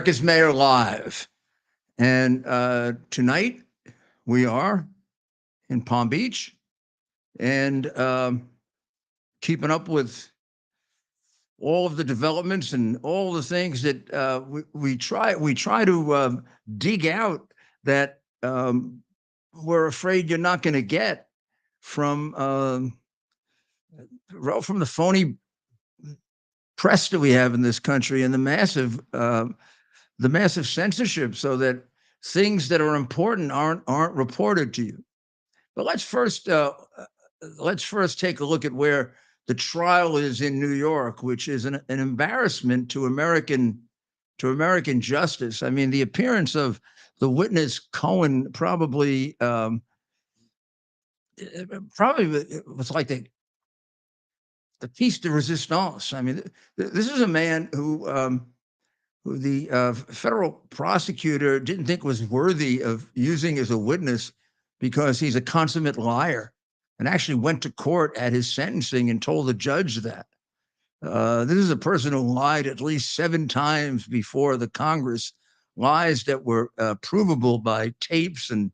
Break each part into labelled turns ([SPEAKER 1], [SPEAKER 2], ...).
[SPEAKER 1] America's Mayor Live. And tonight we are in Palm Beach and keeping up with all of the developments and all the things that we try to dig out that we're afraid you're not going to get from the phony press that we have in this country and the massive censorship, so that things that are important aren't reported to you. But let's first take a look at where the trial is in New York, which is an embarrassment to American justice. I mean, the appearance of the witness Cohen probably was like the piece de resistance. I mean, this is a man who the federal prosecutor didn't think was worthy of using as a witness because he's a consummate liar, and actually went to court at his sentencing and told the judge that. This is a person who lied at least 7 times before the Congress, lies that were provable by tapes and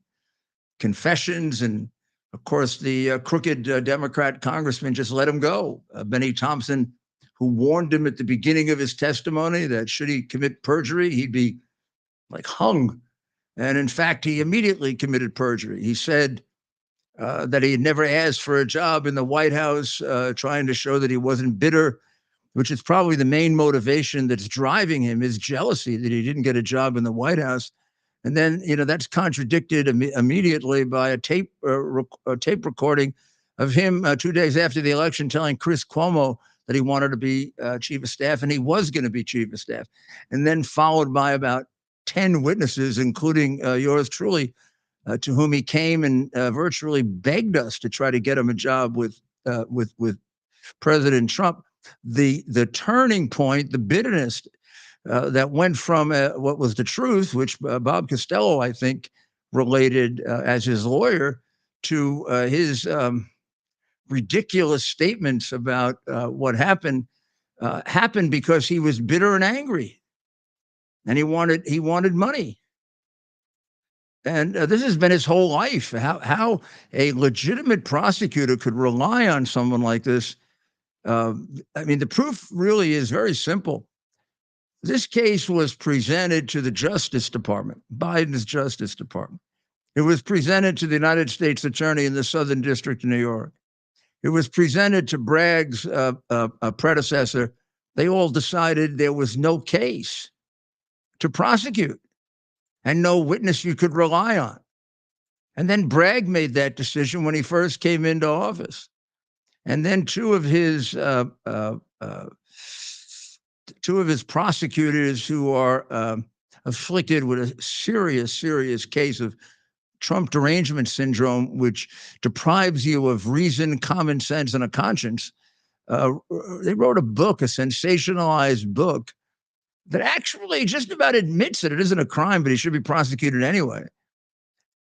[SPEAKER 1] confessions. And of course, the crooked Democrat congressman just let him go. Benny Thompson, who warned him at the beginning of his testimony that should he commit perjury, he'd be like hung. And in fact, he immediately committed perjury. He said that he had never asked for a job in the White House, trying to show that he wasn't bitter, which is probably the main motivation that's driving him, is jealousy that he didn't get a job in the White House. And then, that's contradicted immediately by a tape recording of him 2 days after the election telling Chris Cuomo that he wanted to be chief of staff, and he was going to be chief of staff. And then followed by about 10 witnesses, including yours truly, to whom he came and virtually begged us to try to get him a job with President Trump. The turning point, the bitterness that went from what was the truth, which Bob Costello, I think, related as his lawyer, to his ridiculous statements about what happened because he was bitter and angry, and he wanted money. And this has been his whole life. How a legitimate prosecutor could rely on someone like this. I mean, the proof really is very simple. This case was presented to the Justice Department, Biden's Justice Department. It was presented to the United States Attorney in the Southern District of New York. It was presented to Bragg's predecessor. They all decided there was no case to prosecute and no witness you could rely on. And then Bragg made that decision when he first came into office. And then two of his prosecutors who are afflicted with a serious case of Trump derangement syndrome, which deprives you of reason, common sense, and a conscience. They wrote a book, a sensationalized book, that actually just about admits that it isn't a crime, but he should be prosecuted anyway.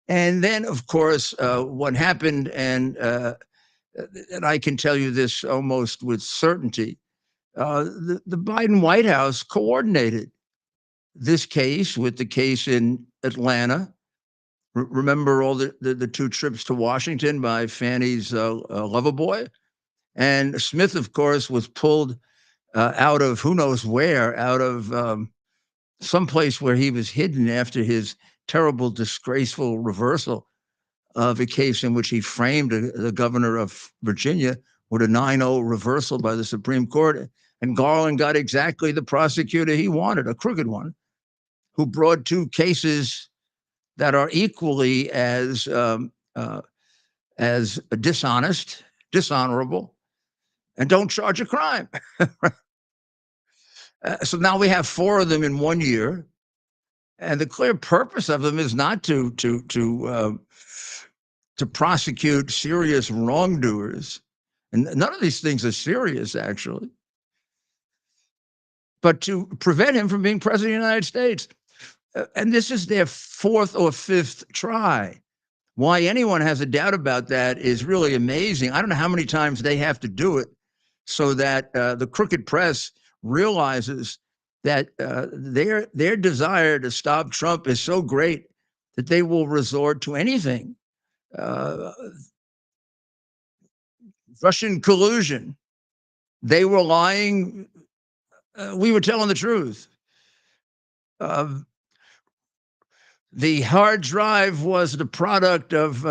[SPEAKER 1] And then, of course, what happened, and I can tell you this almost with certainty, the Biden White House coordinated this case with the case in Atlanta. Remember all the 2 trips to Washington by Fannie's lover boy? And Smith, of course, was pulled out of who knows where, out of someplace where he was hidden after his terrible, disgraceful reversal of a case in which he framed the governor of Virginia with a 9-0 reversal by the Supreme Court. And Garland got exactly the prosecutor he wanted, a crooked one, who brought 2 cases that are equally as dishonest, dishonorable, and don't charge a crime. So now we have 4 of them in 1 year, and the clear purpose of them is not to prosecute serious wrongdoers, and none of these things are serious, actually, but to prevent him from being president of the United States. And this is their 4th or 5th try. Why anyone has a doubt about that is really amazing. I don't know how many times they have to do it so that the crooked press realizes that their desire to stop Trump is so great that they will resort to anything. Russian collusion. They were lying. We were telling the truth. The hard drive was the product of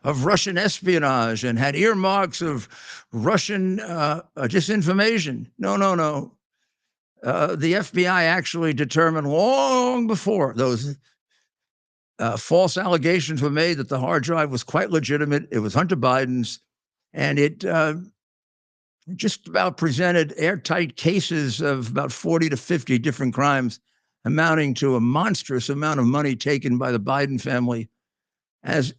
[SPEAKER 1] Russian espionage and had earmarks of Russian disinformation. No. The FBI actually determined long before those false allegations were made that the hard drive was quite legitimate. It was Hunter Biden's, and it just about presented airtight cases of about 40 to 50 different crimes, amounting to a monstrous amount of money taken by the Biden family, as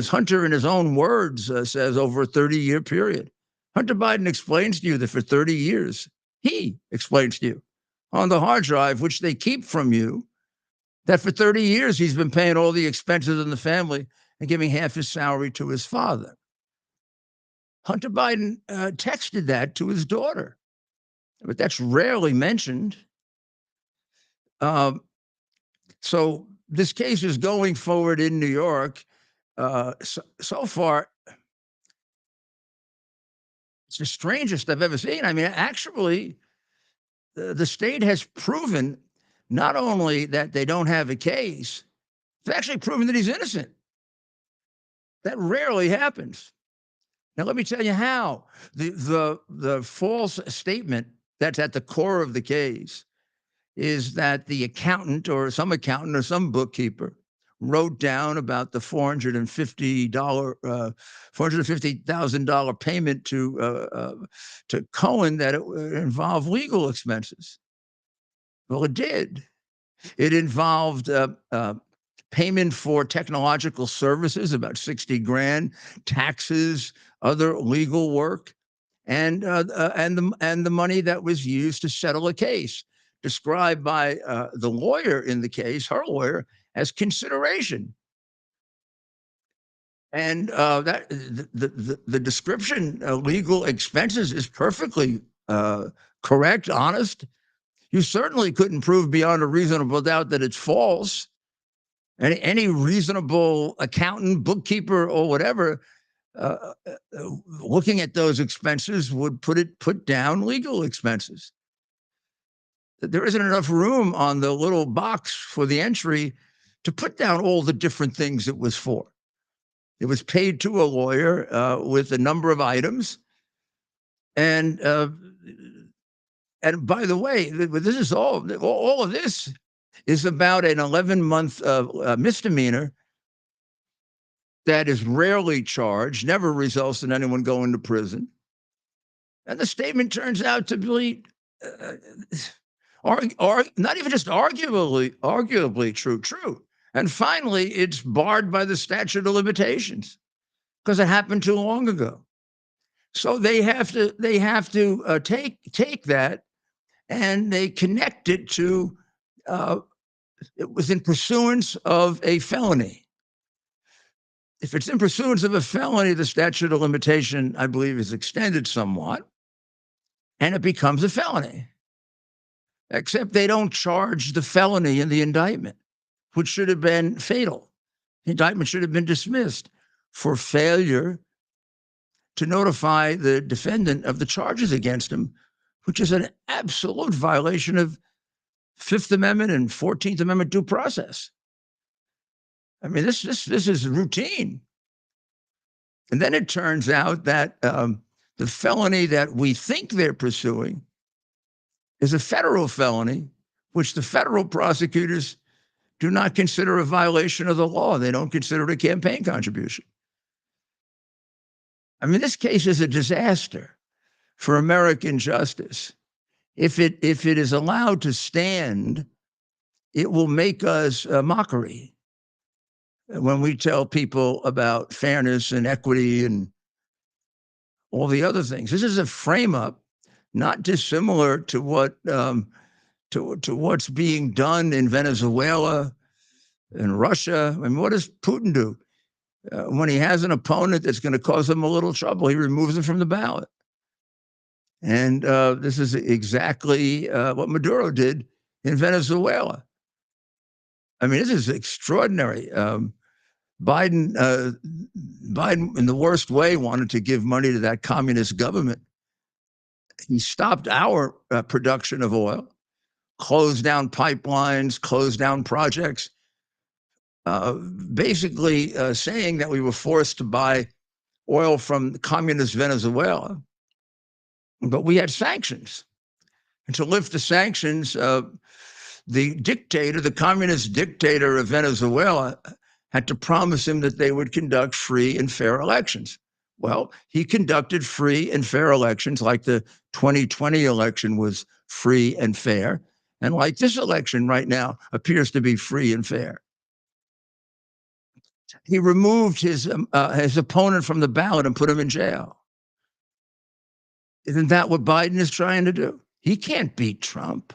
[SPEAKER 1] Hunter, in his own words, says, over a 30-year period. Hunter Biden explains to you that for 30 years, he explains to you on the hard drive, which they keep from you, that for 30 years he's been paying all the expenses in the family and giving half his salary to his father. Hunter Biden texted that to his daughter, but that's rarely mentioned. So this case is going forward in New York. So far, it's the strangest I've ever seen. I mean, actually, the state has proven not only that they don't have a case, it's actually proven that he's innocent. That rarely happens. Now, let me tell you how. The false statement that's at the core of the case is that the accountant or some bookkeeper wrote down about the $450,000 payment to Cohen, that it involved legal expenses. Well, it did. It involved payment for technological services, about 60 grand, taxes, other legal work, and the money that was used to settle a case, described by the lawyer in the case, her lawyer, as consideration. And that the description of legal expenses is perfectly correct, honest. You certainly couldn't prove beyond a reasonable doubt that it's false. Any reasonable accountant, bookkeeper, or whatever, looking at those expenses would put down legal expenses. There isn't enough room on the little box for the entry to put down all the different things it was for. It was paid to a lawyer with a number of items, and by the way, this is all of this is about an 11-month misdemeanor that is rarely charged, never results in anyone going to prison. And the statement turns out to be not even just arguably true. And finally, it's barred by the statute of limitations because it happened too long ago. So they have to take that, and they connect it to it was in pursuance of a felony. If it's in pursuance of a felony, the statute of limitation, I believe, is extended somewhat, and it becomes a felony. Except they don't charge the felony in the indictment, which should have been fatal. The indictment should have been dismissed for failure to notify the defendant of the charges against him, which is an absolute violation of Fifth Amendment and 14th Amendment due process. I mean, this is routine. And then it turns out that the felony that we think they're pursuing is a federal felony, which the federal prosecutors do not consider a violation of the law. They don't consider it a campaign contribution. I mean, this case is a disaster for American justice. If it is allowed to stand, it will make us a mockery when we tell people about fairness and equity and all the other things. This is a frame-up, not dissimilar to what to what's being done in Venezuela and Russia. I mean, what does Putin do? When he has an opponent that's going to cause him a little trouble, he removes him from the ballot. And this is exactly what Maduro did in Venezuela. I mean, this is extraordinary. Biden, Biden, in the worst way, wanted to give money to that communist government. He stopped our production of oil, closed down pipelines, closed down projects, uh, basically saying that we were forced to buy oil from communist Venezuela. But we had sanctions. And to lift the sanctions, the dictator, the communist dictator of Venezuela, had to promise him that they would conduct free and fair elections. Well, he conducted free and fair elections, like the 2020 election was free and fair. And like this election right now appears to be free and fair. He removed his opponent from the ballot and put him in jail. Isn't that what Biden is trying to do? He can't beat Trump.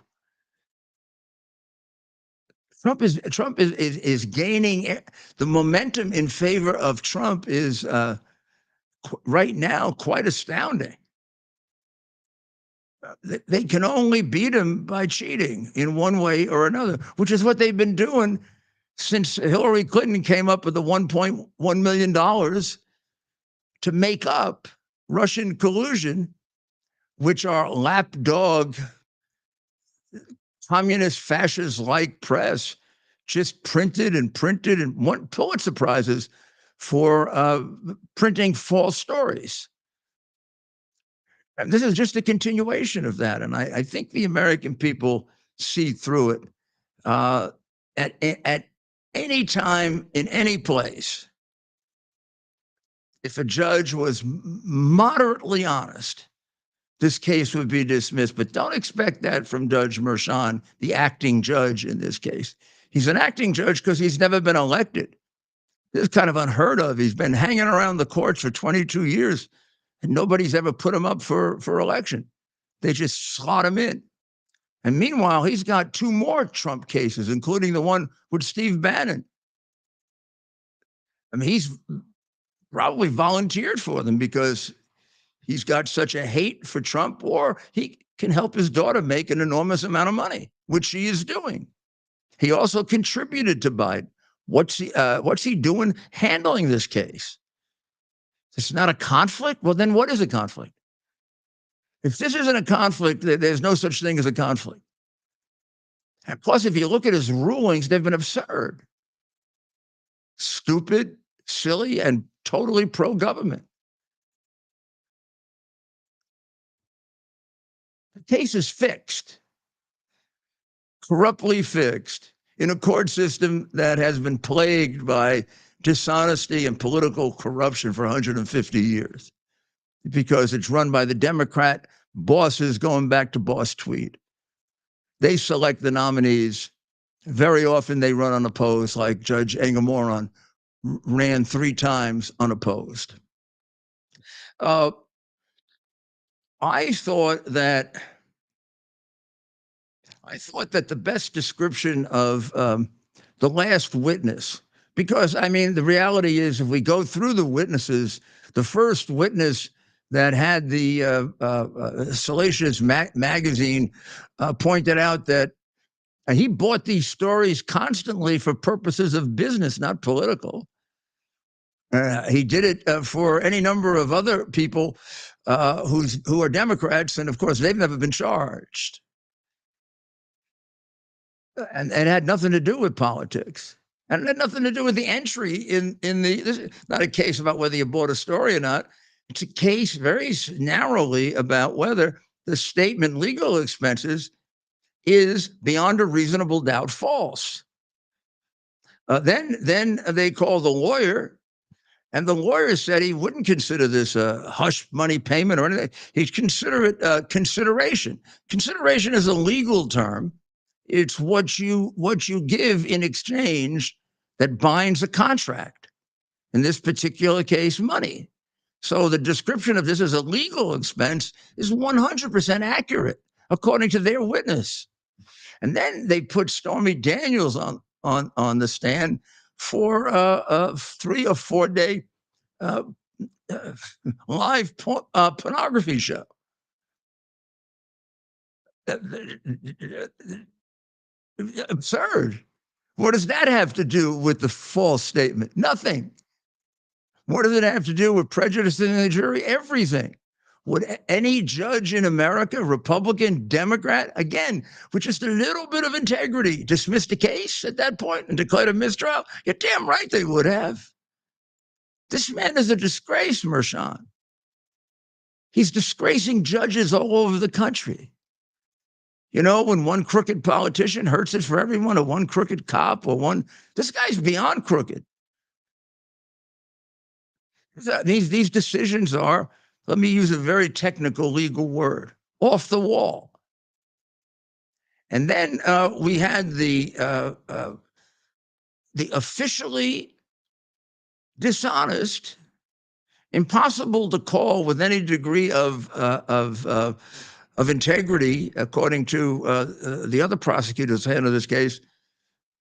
[SPEAKER 1] Trump is gaining the momentum in favor of Trump is right now quite astounding. They can only beat him by cheating in one way or another, which is what they've been doing since Hillary Clinton came up with the $1.1 million to make up Russian collusion, which are lapdog communist fascist like press just printed and won Pulitzer Prizes for printing false stories. And this is just a continuation of that. And I think the American people see through it at any time, in any place. If a judge was moderately honest, this case would be dismissed. But don't expect that from Judge Merchan, the acting judge in this case. He's an acting judge because he's never been elected. This is kind of unheard of. He's been hanging around the courts for 22 years, and nobody's ever put him up for election. They just slot him in. And meanwhile, he's got two more Trump cases, including the one with Steve Bannon. I mean, he's probably volunteered for them because he's got such a hate for Trump, or he can help his daughter make an enormous amount of money, which she is doing. He also contributed to Biden. What's he doing handling this case? It's not a conflict? Well, then what is a conflict? If this isn't a conflict, there's no such thing as a conflict. And plus, if you look at his rulings, they've been absurd, stupid, silly, and totally pro-government. The case is fixed, corruptly fixed, in a court system that has been plagued by dishonesty and political corruption for 150 years, because it's run by the Democrat bosses going back to Boss Tweed. They select the nominees. Very often they run unopposed, like Judge Engelmoron ran 3 times unopposed. I thought that the best description of the last witness, because I mean, the reality is, if we go through the witnesses, the first witness that had the Salacious magazine pointed out that he bought these stories constantly for purposes of business, not political. He did it for any number of other people who are Democrats, and of course, they've never been charged. And it had nothing to do with politics. And it had nothing to do with the entry in the. This is not a case about whether you bought a story or not. It's a case very narrowly about whether the statement legal expenses is beyond a reasonable doubt false. Then they call the lawyer, and the lawyer said he wouldn't consider this a hush money payment or anything. He'd consider it consideration. Consideration is a legal term. It's what you give in exchange that binds a contract. In this particular case, money. So the description of this as a legal expense is 100% accurate, according to their witness. And then they put Stormy Daniels on the stand for a 3 or 4 day live pornography show. Absurd. What does that have to do with the false statement? Nothing. What does it have to do with prejudice in the jury? Everything. Would any judge in America, Republican, Democrat, again, with just a little bit of integrity, dismiss the case at that point and declare a mistrial? You're damn right they would have. This man is a disgrace, Mershon. He's disgracing judges all over the country. You know, when one crooked politician hurts it for everyone, or one crooked cop, or one, this guy's beyond crooked. These decisions are, let me use a very technical legal word, off the wall. And then we had the officially dishonest, impossible to call with any degree of integrity, according to the other prosecutors handling this case,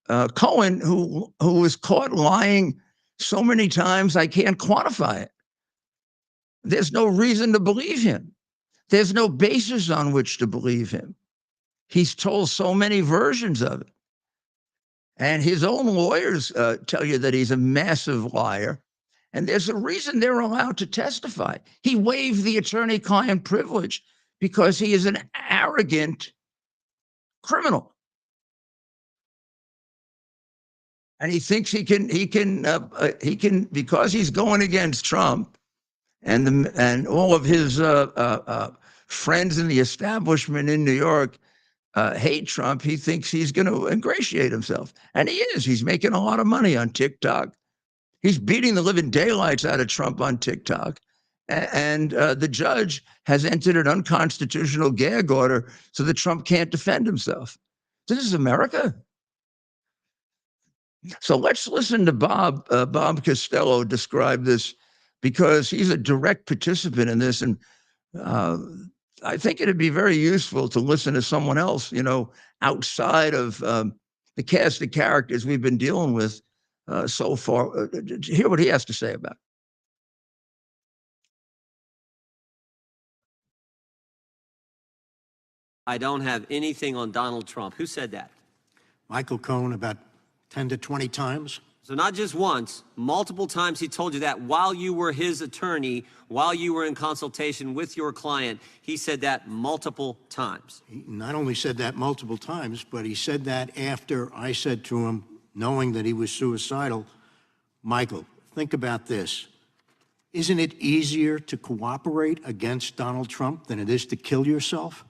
[SPEAKER 1] Cohen, who was caught lying so many times I can't quantify it. There's no reason to believe him. There's no basis on which to believe him. He's told so many versions of it. And his own lawyers tell you that he's a massive liar. And there's a reason they're allowed to testify. He waived the attorney-client privilege because he is an arrogant criminal. And he thinks he can because he's going against Trump and all of his friends in the establishment in New York hate Trump. He thinks he's going to ingratiate himself, and he is. He's making a lot of money on TikTok. He's beating the living daylights out of Trump on TikTok, and the judge has entered an unconstitutional gag order so that Trump can't defend himself. This is America. So let's listen to Bob Costello describe this, because he's a direct participant in this. And I think it'd be very useful to listen to someone else, you know, outside of the cast of characters we've been dealing with so far. Hear what he has to say about it.
[SPEAKER 2] I don't have anything on Donald Trump. Who said that?
[SPEAKER 3] Michael Cohen, about 10 to 20 times.
[SPEAKER 2] So not just once, multiple times he told you that while you were his attorney, while you were in consultation with your client. He said that multiple times.
[SPEAKER 3] He not only said that multiple times, but he said that after I said to him, knowing that he was suicidal, Michael, think about this. Isn't it easier to cooperate against Donald Trump than it is to kill yourself?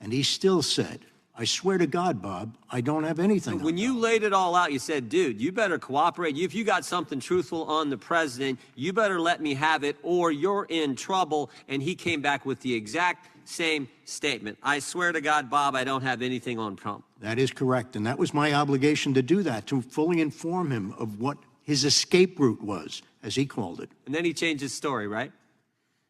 [SPEAKER 3] And he still said, I swear to God, Bob, I don't have anything.
[SPEAKER 2] When you laid it all out, you said, dude, you better cooperate. If you got something truthful on the president, you better let me have it or you're in trouble. And he came back with the exact same statement. I swear to God, Bob, I don't have anything on Trump.
[SPEAKER 3] That is correct. And that was my obligation to do that, to fully inform him of what his escape route was, as he called it.
[SPEAKER 2] And then he changed his story, right?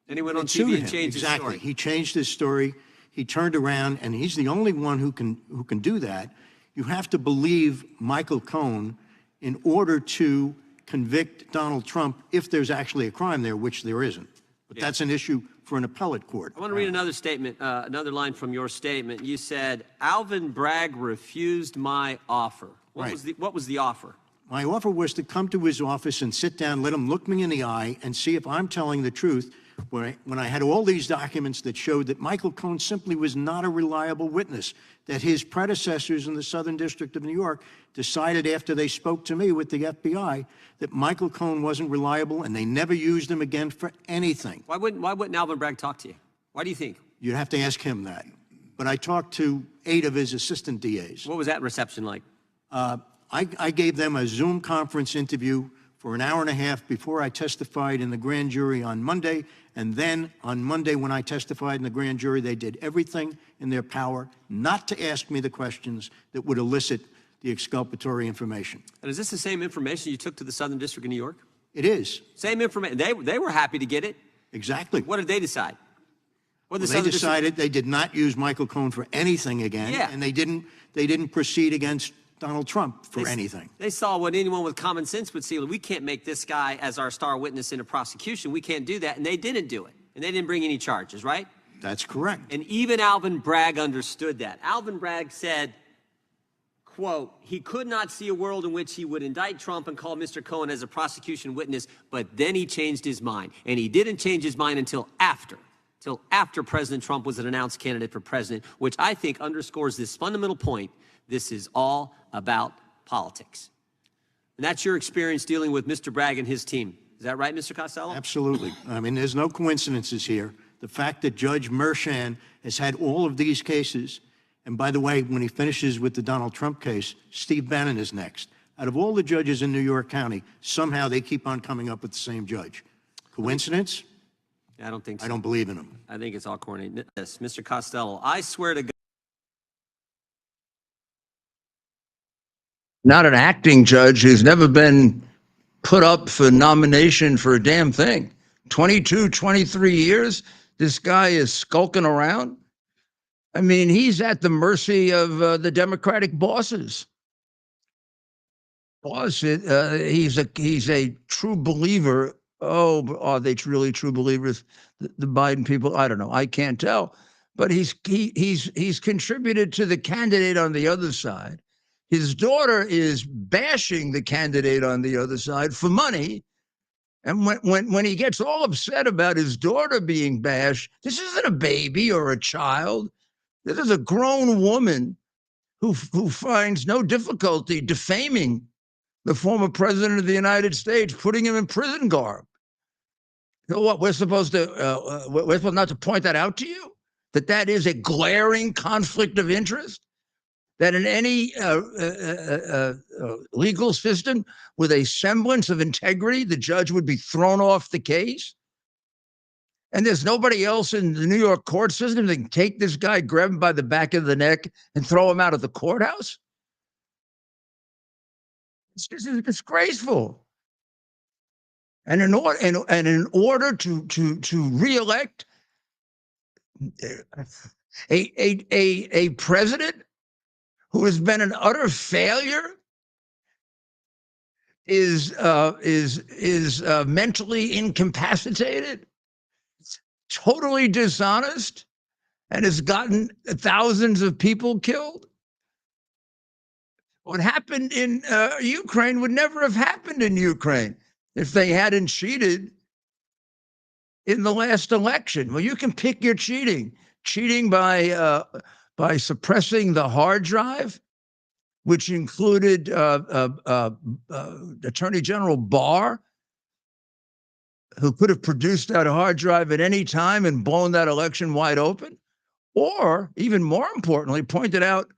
[SPEAKER 2] Then he went on TV and changed his story.
[SPEAKER 3] Exactly. He changed his story. He turned around, and he's the only one who can do that. You have to believe Michael Cohen in order to convict Donald Trump if there's actually a crime there, which there isn't. But that's an issue for an appellate court.
[SPEAKER 2] I want to read another statement, another line from your statement. You said, Alvin Bragg refused my offer. What was the offer?
[SPEAKER 3] My offer was to come to his office and sit down, let him look me in the eye, and see if I'm telling the truth. When I had all these documents that showed that Michael Cohen simply was not a reliable witness, that his predecessors in the Southern District of New York decided after they spoke to me with the FBI that Michael Cohen wasn't reliable, and they never used him again for anything.
[SPEAKER 2] Why wouldn't Alvin Bragg talk to you? Why do you think?
[SPEAKER 3] You'd have to ask him that. But I talked to 8 of his assistant DAs.
[SPEAKER 2] What was that reception like?
[SPEAKER 3] I gave them a Zoom conference interview for an hour and a half before I testified in the grand jury on Monday. And then on Monday, when I testified in the grand jury, they did everything in their power not to ask me the questions that would elicit the exculpatory information.
[SPEAKER 2] And is this the same information you took to the Southern District of New York?
[SPEAKER 3] It is.
[SPEAKER 2] Same information. They were happy to get it.
[SPEAKER 3] Exactly.
[SPEAKER 2] What did they decide?
[SPEAKER 3] They decided they did not use Michael Cohen for anything again, and they didn't proceed against Donald Trump for anything.
[SPEAKER 2] They saw what anyone with common sense would see. We can't make this guy as our star witness in a prosecution. We can't do that. And they didn't do it. And they didn't bring any charges, right?
[SPEAKER 3] That's correct.
[SPEAKER 2] And even Alvin Bragg understood that. Alvin Bragg said, quote, he could not see a world in which he would indict Trump and call Mr. Cohen as a prosecution witness, but then he changed his mind. And he didn't change his mind until after President Trump was an announced candidate for president, which I think underscores this fundamental point. This is all about politics. And that's your experience dealing with Mr. Bragg and his team. Is that right, Mr. Costello?
[SPEAKER 3] Absolutely. I mean, there's no coincidences here. The fact that Judge Merchan has had all of these cases, and by the way, when he finishes with the Donald Trump case, Steve Bannon is next. Out of all the judges in New York County, somehow they keep on coming up with the same judge. Coincidence?
[SPEAKER 2] I don't think so.
[SPEAKER 3] I don't believe in them.
[SPEAKER 2] I think it's all coordinated. Yes, Mr. Costello, I swear to God.
[SPEAKER 1] Not an acting judge who's never been put up for nomination for a damn thing. 22, 23 years, this guy is skulking around. I mean, he's at the mercy of the Democratic bosses. He's a true believer. Oh, are they really true believers? The Biden people, I don't know. I can't tell. But he's contributed to the candidate on the other side. His daughter is bashing the candidate on the other side for money. And when he gets all upset about his daughter being bashed, this isn't a baby or a child. This is a grown woman who finds no difficulty defaming the former president of the United States, putting him in prison garb. You know what? We're supposed not to point that out to you, that is a glaring conflict of interest, that in any legal system with a semblance of integrity, the judge would be thrown off the case. And there's nobody else in the New York court system that can take this guy, grab him by the back of the neck, and throw him out of the courthouse. This is disgraceful. And in order to reelect a president who has been an utter failure, is mentally incapacitated, totally dishonest, and has gotten thousands of people killed. What happened in Ukraine would never have happened in Ukraine if they hadn't cheated in the last election. Well, you can pick your cheating by suppressing the hard drive, which included Attorney General Barr, who could have produced that hard drive at any time and blown that election wide open, or even more importantly, pointed out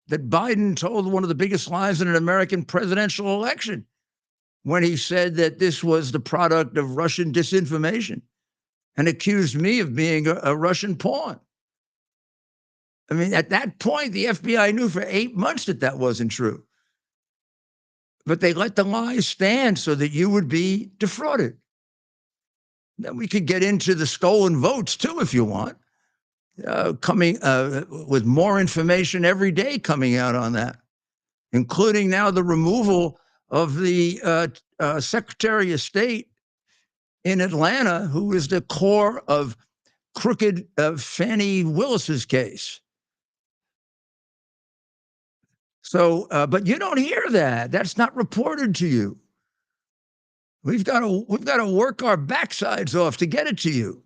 [SPEAKER 1] that Biden told one of the biggest lies in an American presidential election when he said that this was the product of Russian disinformation and accused me of being a Russian pawn. I mean, at that point, the FBI knew for 8 months that wasn't true. But they let the lies stand so that you would be defrauded. Then we could get into the stolen votes, too, if you want, coming with more information every day coming out on that, including now the removal of the Secretary of State in Atlanta, who is the core of crooked Fannie Willis's case. So, but you don't hear that. That's not reported to you. We've got to work our backsides off to get it to you,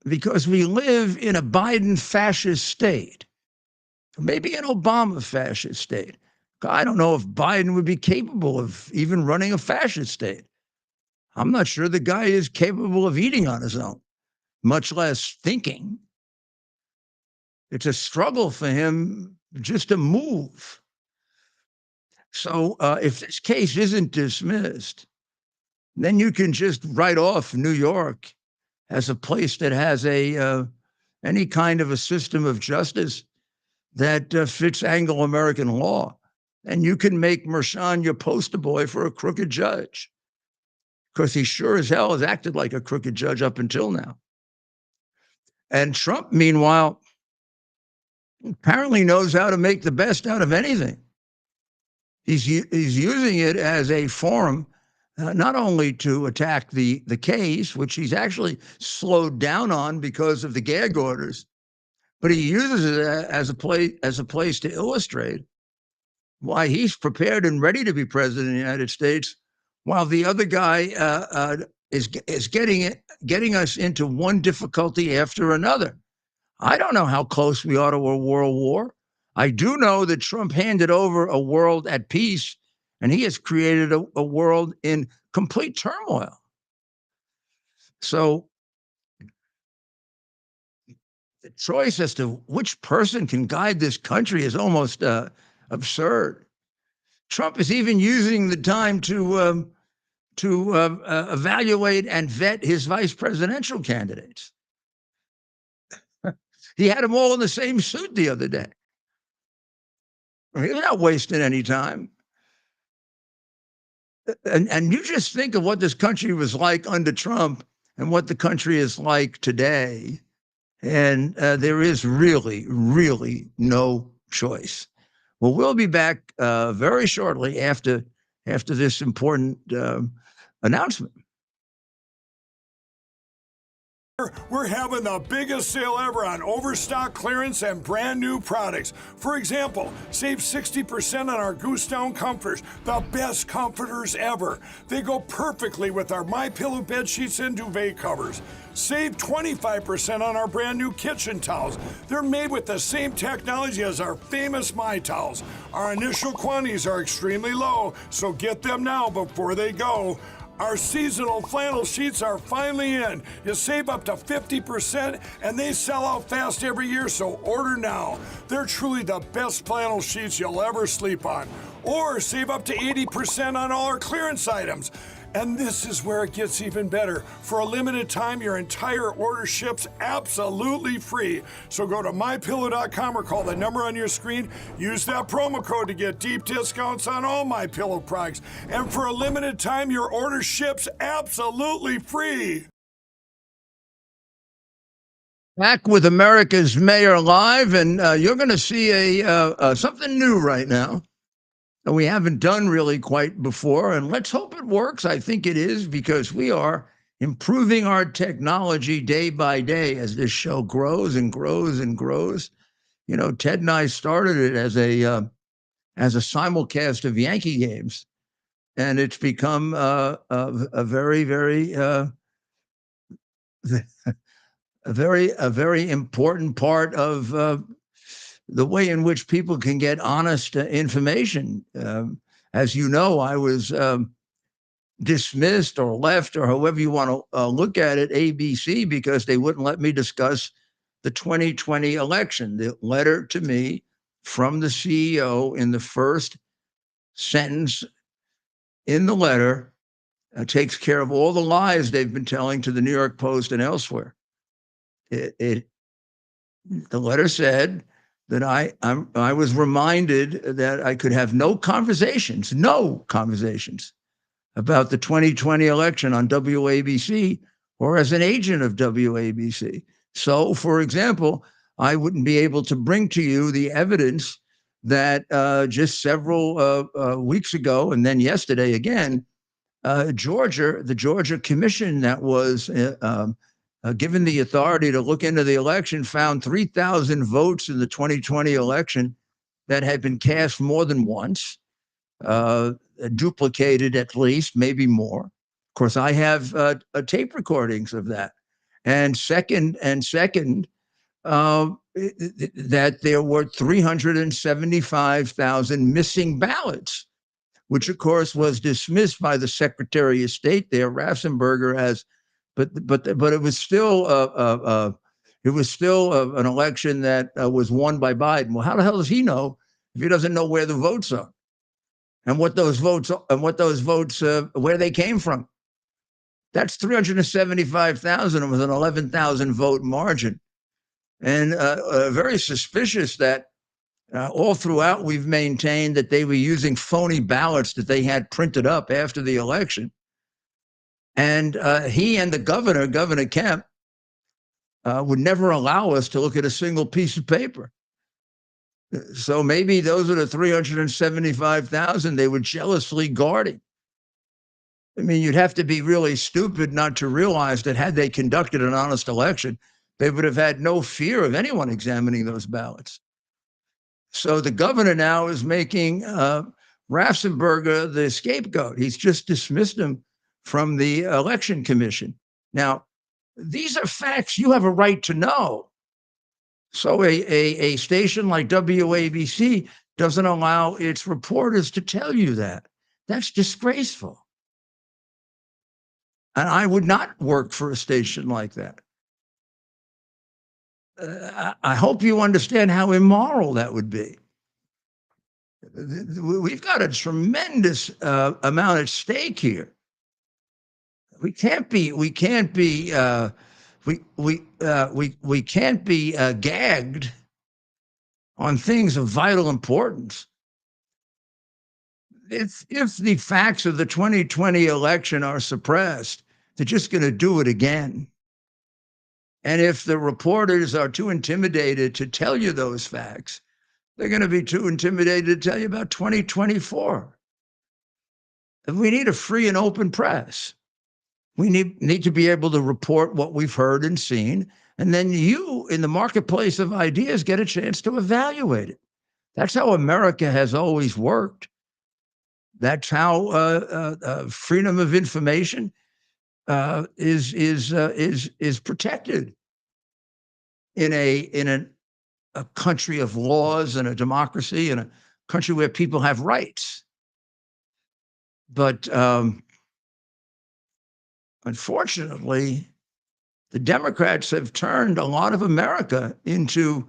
[SPEAKER 1] because we live in a Biden fascist state, maybe an Obama fascist state. I don't know if Biden would be capable of even running a fascist state. I'm not sure the guy is capable of eating on his own, much less thinking. It's a struggle for him just to move. So if this case isn't dismissed, then you can just write off New York as a place that has any kind of a system of justice that fits Anglo-American law. And you can make Merchan your poster boy for a crooked judge, because he sure as hell has acted like a crooked judge up until now. And Trump, meanwhile, apparently knows how to make the best out of anything. He's using it as a forum not only to attack the case, which he's actually slowed down on because of the gag orders, but he uses it as a place to illustrate why he's prepared and ready to be president of the United States, while the other guy is getting us into one difficulty after another. I don't know how close we are to a world war. I do know that Trump handed over a world at peace, and he has created a world in complete turmoil. So the choice as to which person can guide this country is almost absurd. Trump is even using the time to evaluate and vet his vice presidential candidates. He had them all in the same suit the other day. He's not wasting any time. And you just think of what this country was like under Trump and what the country is like today. And there is really, really no choice. Well, we'll be back very shortly after this important announcement.
[SPEAKER 4] We're having the biggest sale ever on overstock clearance and brand new products. For example, save 60% on our Goose Down comforters, the best comforters ever. They go perfectly with our MyPillow bed sheets and duvet covers. Save 25% on our brand new kitchen towels. They're made with the same technology as our famous My Towels. Our initial quantities are extremely low, so get them now before they go. Our seasonal flannel sheets are finally in. You save up to 50% and they sell out fast every year, so order now. They're truly the best flannel sheets you'll ever sleep on. Or save up to 80% on all our clearance items. And this is where it gets even better. For a limited time, your entire order ships absolutely free. So go to MyPillow.com or call the number on your screen. Use that promo code to get deep discounts on all MyPillow products. And for a limited time, your order ships absolutely free.
[SPEAKER 1] Back with America's Mayor Live, and you're going to see something new right now that we haven't done really quite before, and let's hope it works. I think it is, because we are improving our technology day by day as this show grows and grows and grows. You know, Ted and I started it as a simulcast of Yankee games, and it's become a very, very a very important part of the way in which people can get honest information. As you know, I was dismissed or left, or however you want to look at it, ABC, because they wouldn't let me discuss the 2020 election. The letter to me from the CEO, in the first sentence in the letter, takes care of all the lies they've been telling to the New York Post and elsewhere. The letter said that I was reminded that I could have no conversations about the 2020 election on WABC or as an agent of WABC. So, for example, I wouldn't be able to bring to you the evidence that just several weeks ago, and then yesterday again, the Georgia Commission that was given the authority to look into the election found 3,000 votes in the 2020 election that had been cast more than once, duplicated at least, maybe more. Of course, I have tape recordings of that. And second, that there were 375,000 missing ballots, which of course was dismissed by the Secretary of State there, Raffensperger, as but it was still an election that was won by Biden. Well, how the hell does he know if he doesn't know where the votes are and what those votes where they came from? That's 375,000 with an 11,000 vote margin, and very suspicious that all throughout we've maintained that they were using phony ballots that they had printed up after the election. And he and the Governor Kemp, would never allow us to look at a single piece of paper. So maybe those are the 375,000 they were jealously guarding. I mean, you'd have to be really stupid not to realize that had they conducted an honest election, they would have had no fear of anyone examining those ballots. So the governor now is making Raffensperger the scapegoat. He's just dismissed him from the election commission. Now, these are facts you have a right to know. So a station like WABC doesn't allow its reporters to tell you that. That's disgraceful. And I would not work for a station like that. I hope you understand how immoral that would be. We've got a tremendous amount at stake here. We can't be gagged on things of vital importance. If the facts of the 2020 election are suppressed, they're just going to do it again. And if the reporters are too intimidated to tell you those facts, they're going to be too intimidated to tell you about 2024. And we need a free and open press. We need to be able to report what we've heard and seen. And then you, in the marketplace of ideas, get a chance to evaluate it. That's how America has always worked. That's how freedom of information is protected in a country of laws and a democracy and a country where people have rights. But unfortunately, the Democrats have turned a lot of America into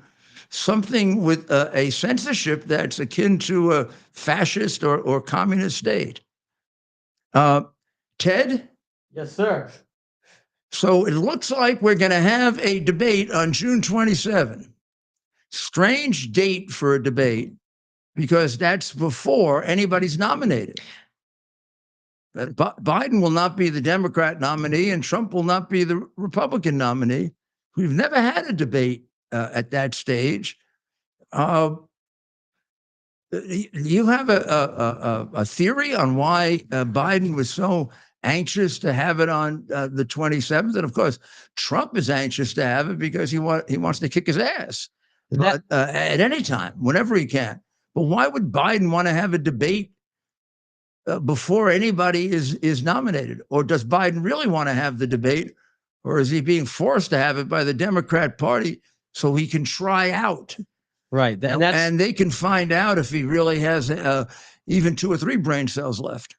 [SPEAKER 1] something with a censorship that's akin to a fascist or communist state. Ted?
[SPEAKER 5] Yes, sir.
[SPEAKER 1] So it looks like we're going to have a debate on June 27. Strange date for a debate because that's before anybody's nominated. Biden will not be the Democrat nominee and Trump will not be the Republican nominee. We've never had a debate at that stage. You have a theory on why Biden was so anxious to have it on the 27th? And of course, Trump is anxious to have it because he wants to kick his ass at any time, whenever he can. But why would Biden want to have a debate before anybody is nominated? Or does Biden really want to have the debate? Or is he being forced to have it by the Democrat Party so he can try out?
[SPEAKER 5] Right.
[SPEAKER 1] And they can find out if he really has even 2 or 3 brain cells left.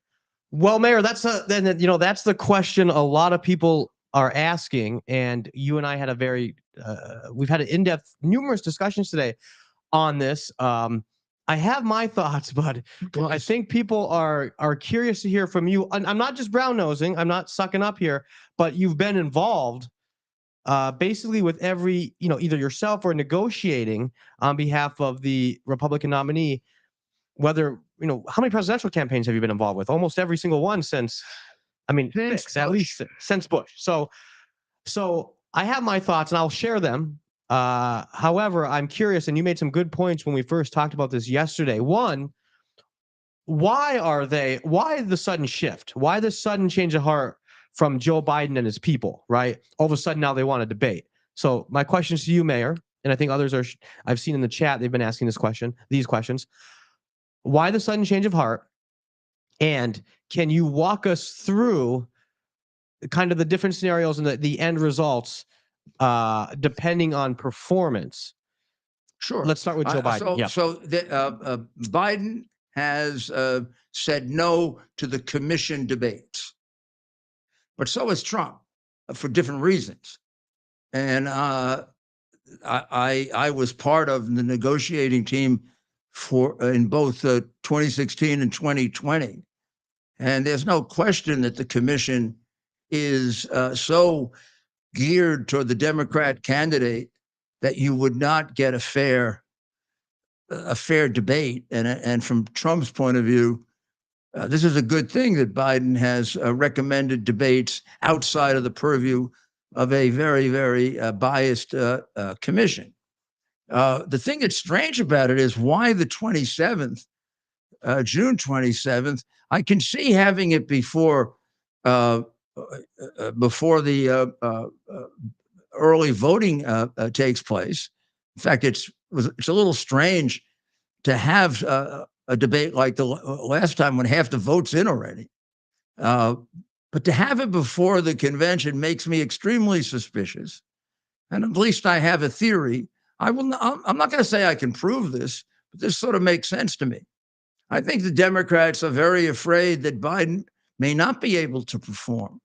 [SPEAKER 5] Well, Mayor, that's the question a lot of people are asking. And you and I had we've had an in-depth, numerous discussions today on this. I have my thoughts, but I think people are curious to hear from you. I'm not just brown nosing. I'm not sucking up here, but you've been involved basically with every, either yourself or negotiating on behalf of the Republican nominee, whether, how many presidential campaigns have you been involved with? Almost every single one since Bush. So I have my thoughts and I'll share them. However, I'm curious, and you made some good points when we first talked about this yesterday. One, why the sudden shift? Why the sudden change of heart from Joe Biden and his people, right? All of a sudden now they want to debate. So my questions to you, Mayor, and I think others I've seen in the chat, they've been asking these questions. Why the sudden change of heart? And can you walk us through kind of the different scenarios and the end results depending on performance?
[SPEAKER 1] Sure.
[SPEAKER 5] Let's start with Joe Biden.
[SPEAKER 1] So Biden has said no to the commission debates, but so has Trump for different reasons. And I was part of the negotiating team in both 2016 and 2020. And there's no question that the commission is so geared toward the Democrat candidate that you would not get a fair debate. And from Trump's point of view, this is a good thing that Biden has recommended debates outside of the purview of a very, very biased commission. The thing that's strange about it is why the 27th, June 27th. I can see having it before uh, before the early voting takes place. In fact, it's a little strange to have a debate like the last time when half the vote's in already. But to have it before the convention makes me extremely suspicious. And at least I have a theory. I'm not going to say I can prove this, but this sort of makes sense to me. I think the Democrats are very afraid that Biden may not be able to perform,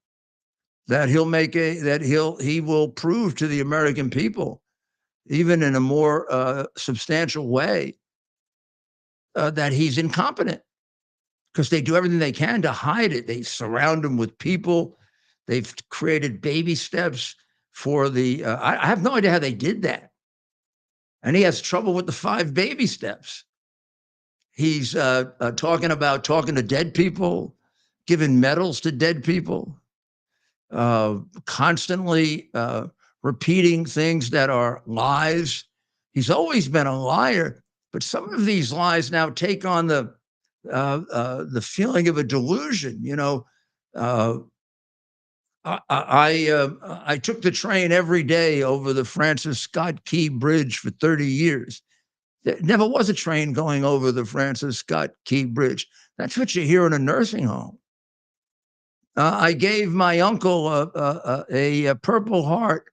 [SPEAKER 1] that he will prove to the American people, even in a more substantial way, that he's incompetent, because they do everything they can to hide it. They surround him with people. They've created baby steps for the. I have no idea how they did that, and he has trouble with the 5 baby steps. He's talking to dead people, giving medals to dead people, constantly repeating things that are lies. He's always been a liar, but some of these lies now take on the feeling of a delusion. You know, I took the train every day over the Francis Scott Key Bridge for 30 years. There never was a train going over the Francis Scott Key Bridge. That's what you hear in a nursing home. I gave my uncle a Purple Heart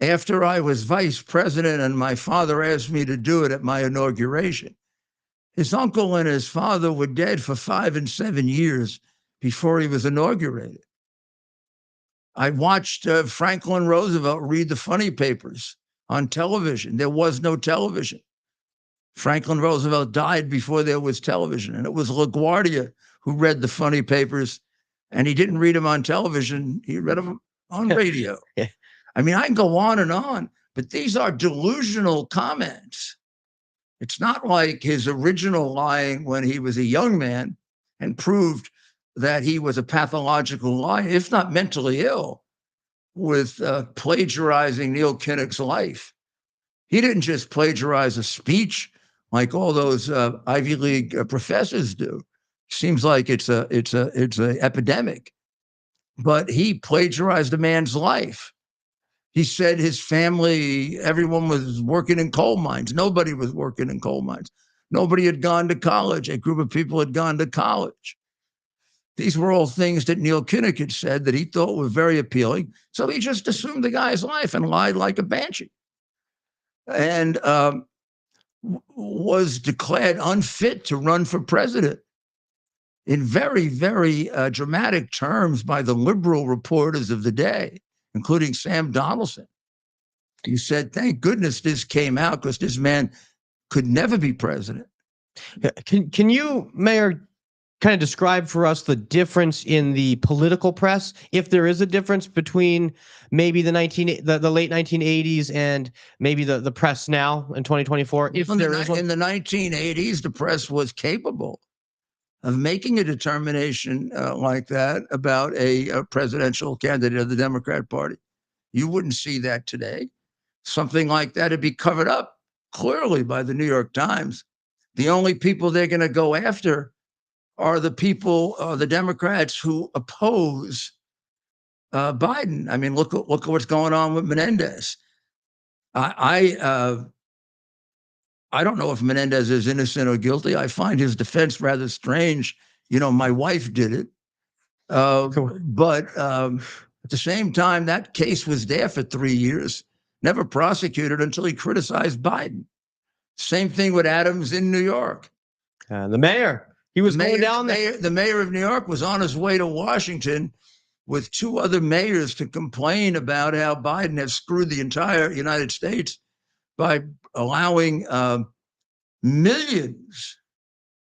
[SPEAKER 1] after I was vice president, and my father asked me to do it at my inauguration. His uncle and his father were dead for 5 and 7 years before he was inaugurated. I watched Franklin Roosevelt read the funny papers on television. There was no television. Franklin Roosevelt died before there was television, and it was LaGuardia who read the funny papers, and he didn't read them on television. He read them on radio.
[SPEAKER 5] Yeah.
[SPEAKER 1] I mean, I can go on, but these are delusional comments. It's not like his original lying when he was a young man and proved that he was a pathological liar, if not mentally ill, with plagiarizing Neil Kinnock's life. He didn't just plagiarize a speech like all those Ivy League professors do. Seems like it's a epidemic, but he plagiarized a man's life. He said his family, everyone was working in coal mines. Nobody was working in coal mines. Nobody had gone to college. A group of people had gone to college. These were all things that Neil Kinnock had said that he thought were very appealing. So he just assumed the guy's life and lied like a banshee, and was declared unfit to run for president in very, very dramatic terms by the liberal reporters of the day, including Sam Donaldson. He said, thank goodness this came out, because this man could never be president.
[SPEAKER 5] Can you, Mayor, kind of describe for us the difference in the political press, if there is a difference between maybe the late 1980s and maybe the press now in 2024? If there is one?
[SPEAKER 1] In the 1980s, the press was capable of making a determination like that about a presidential candidate of the Democrat Party. You wouldn't see that today. Something like that would be covered up clearly by the New York Times. The only people they're going to go after are the people, the Democrats who oppose Biden. I mean, look at what's going on with Menendez. I don't know if Menendez is innocent or guilty. I find his defense rather strange. You know, my wife did it. But at the same time, that case was there for 3 years, never prosecuted until he criticized Biden. Same thing with Adams in New York.
[SPEAKER 5] The mayor, he was going down there.
[SPEAKER 1] The mayor of New York was on his way to Washington with 2 other mayors to complain about how Biden has screwed the entire United States by allowing millions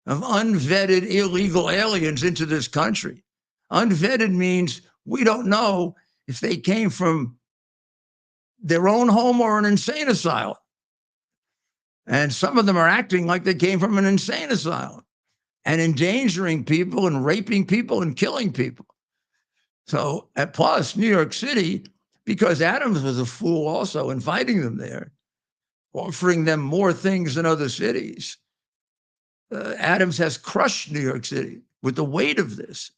[SPEAKER 1] of unvetted illegal aliens into this country. Unvetted means we don't know if they came from their own home or an insane asylum. And some of them are acting like they came from an insane asylum and endangering people and raping people and killing people. So, plus New York City, because Adams was a fool also, inviting them there, offering them more things than other cities. Adams has crushed New York City with the weight of this.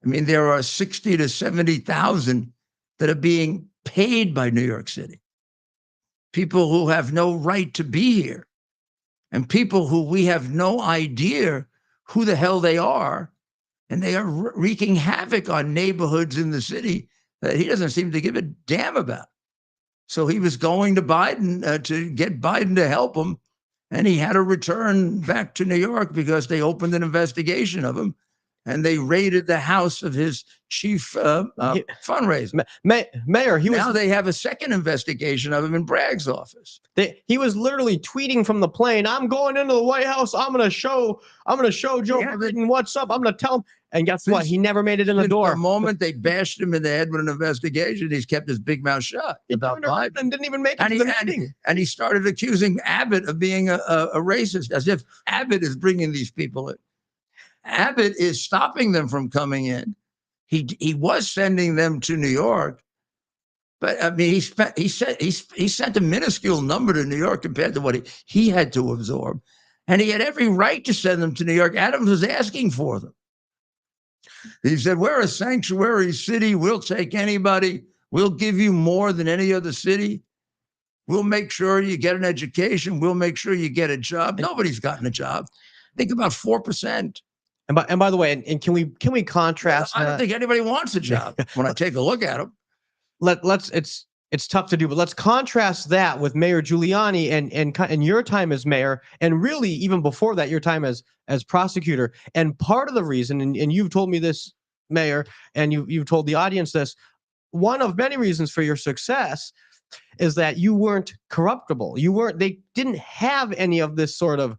[SPEAKER 1] I mean, there are 60 to 70,000 that are being paid by New York City. People who have no right to be here, and people who we have no idea who the hell they are. And they are wreaking havoc on neighborhoods in the city that he doesn't seem to give a damn about. So he was going to Biden to get Biden to help him. And he had to return back to New York because they opened an investigation of him. And they raided the house of his chief fundraiser.
[SPEAKER 5] Mayor,
[SPEAKER 1] Now they have a second investigation of him in Bragg's office.
[SPEAKER 5] He was literally tweeting from the plane, "I'm going into the White House. I'm gonna show Joe Biden what's up. I'm gonna tell him." And guess what? He never made it in the door.
[SPEAKER 1] The moment they bashed him in the head with an investigation, he's kept his big mouth shut about Biden.
[SPEAKER 5] And didn't even make it to the meeting.
[SPEAKER 1] And he started accusing Abbott of being a racist, as if Abbott is bringing these people in. Abbott is stopping them from coming in. He was sending them to New York, but I mean, he sent a minuscule number to New York compared to what he had to absorb, and he had every right to send them to New York. Adams was asking for them. He said, "We're a sanctuary city. We'll take anybody. We'll give you more than any other city. We'll make sure you get an education. We'll make sure you get a job." Nobody's gotten a job. Think about 4%.
[SPEAKER 5] And by the way, and can we contrast?
[SPEAKER 1] I don't think anybody wants a job when I take a look at them.
[SPEAKER 5] It's tough to do, but let's contrast that with Mayor Giuliani and your time as mayor, and really even before that, your time as prosecutor. And part of the reason, and you've told me this, Mayor, and you've told the audience this, one of many reasons for your success is that you weren't corruptible. They didn't have any of this sort of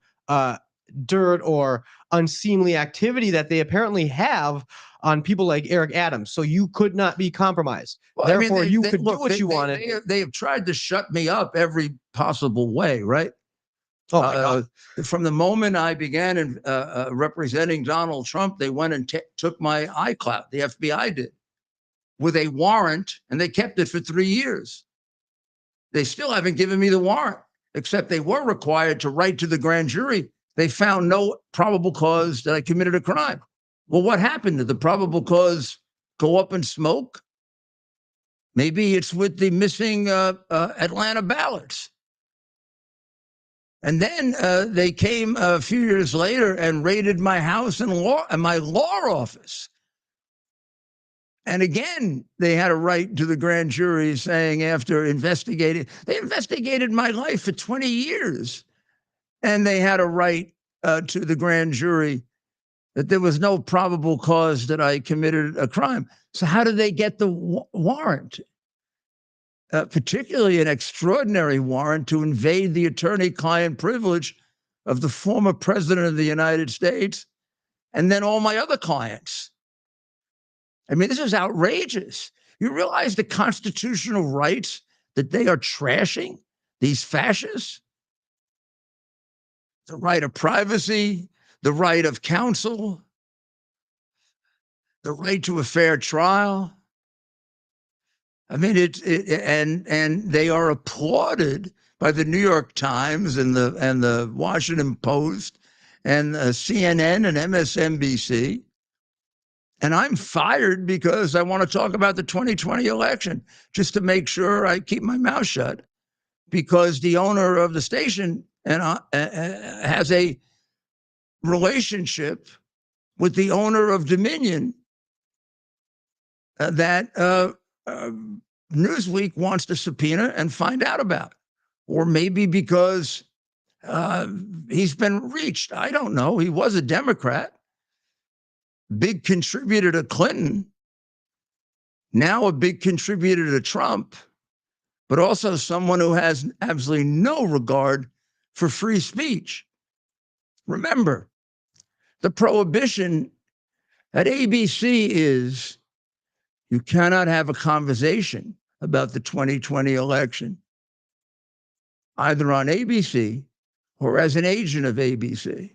[SPEAKER 5] dirt or unseemly activity that they apparently have on people like Eric Adams. So you could not be compromised.
[SPEAKER 1] Well,
[SPEAKER 5] Therefore,
[SPEAKER 1] I mean,
[SPEAKER 5] you could do what you wanted.
[SPEAKER 1] They have tried to shut me up every possible way, right?
[SPEAKER 5] Oh my God.
[SPEAKER 1] From the moment I began in, representing Donald Trump, they went and took my iCloud. The FBI did, with a warrant, and they kept it for 3 years. They still haven't given me the warrant, except they were required to write to the grand jury. They found no probable cause that I committed a crime. Well, what happened? Did the probable cause go up in smoke? Maybe it's with the missing Atlanta ballots. And then they came a few years later and raided my house and my law office. And again, they had a right to the grand jury saying after investigating, they investigated my life for 20 years. And they had a right to the grand jury that there was no probable cause that I committed a crime. So how did they get the warrant? Particularly an extraordinary warrant to invade the attorney-client privilege of the former president of the United States and then all my other clients. I mean, this is outrageous. You realize the constitutional rights that they are trashing, these fascists? The right of privacy, the right of counsel, the right to a fair trial. I mean, and they are applauded by the New York Times and the Washington Post and CNN and MSNBC. And I'm fired because I want to talk about the 2020 election, just to make sure I keep my mouth shut, because the owner of the station has a relationship with the owner of Dominion that Newsweek wants to subpoena and find out about. Or maybe because he's been reached. I don't know. He was a Democrat, big contributor to Clinton, now a big contributor to Trump, but also someone who has absolutely no regard for free speech. Remember, the prohibition at ABC is you cannot have a conversation about the 2020 election, either on ABC or as an agent of ABC.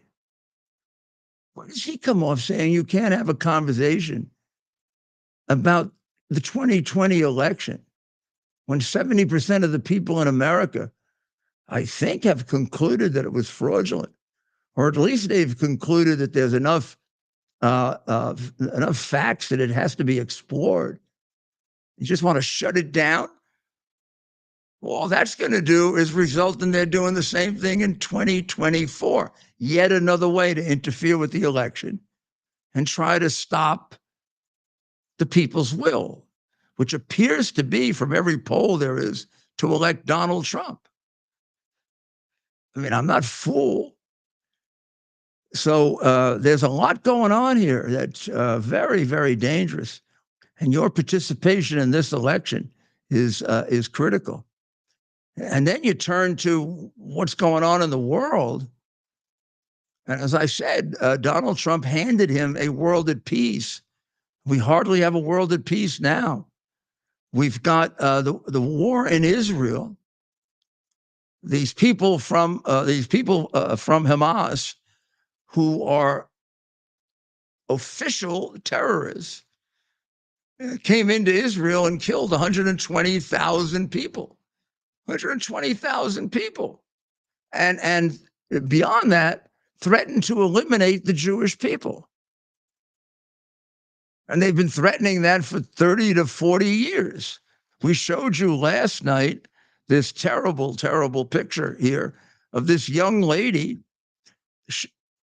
[SPEAKER 1] Where does he come off saying you can't have a conversation about the 2020 election when 70% of the people in America, I think, have concluded that it was fraudulent, or at least they've concluded that there's enough enough facts that it has to be explored. You just want to shut it down. All that's going to do is result in they're doing the same thing in 2024. Yet another way to interfere with the election and try to stop the people's will, which appears to be, from every poll there is, to elect Donald Trump. I mean, I'm not fooled. So there's a lot going on here that's very, very dangerous. And your participation in this election is critical. And then you turn to what's going on in the world. And as I said, Donald Trump handed him a world at peace. We hardly have a world at peace now. We've got the war in Israel. These people from Hamas, who are official terrorists, came into Israel and killed 120,000 people. 120,000 people. And beyond that, threatened to eliminate the Jewish people. And they've been threatening that for 30 to 40 years. We showed you last night this terrible, terrible picture here of this young lady.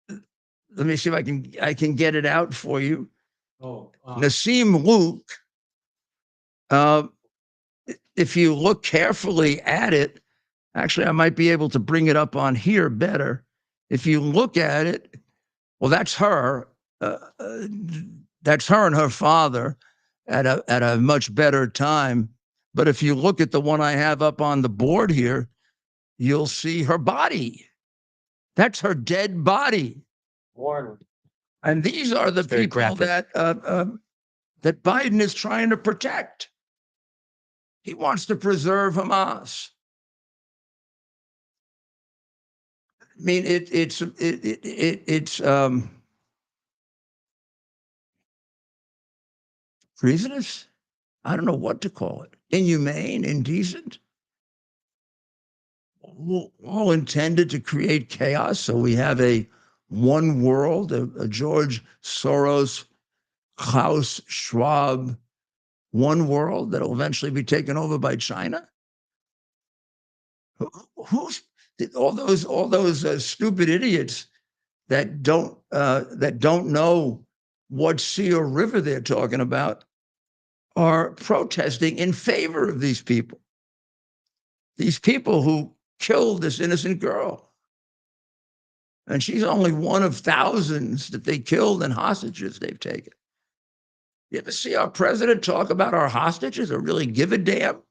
[SPEAKER 1] Let me see if I can get it out for you. Nassim Luke. If you look carefully at it, actually, I might be able to bring it up on here better. If you look at it, well, that's her. That's her and her father at a much better time. But if you look at the one I have up on the board here, you'll see her body. That's her dead body.
[SPEAKER 5] Warren.
[SPEAKER 1] And these are the people that Biden is trying to protect. He wants to preserve Hamas. I mean, it's treasonous. I don't know what to call it. Inhumane, indecent. All intended to create chaos. So we have a one world, a George Soros, Klaus Schwab, one world that will eventually be taken over by China. Who's all those stupid idiots that don't know what sea or river they're talking about are protesting in favor of these people. These people who killed this innocent girl. And she's only one of thousands that they killed and hostages they've taken. You ever see our president talk about our hostages or really give a damn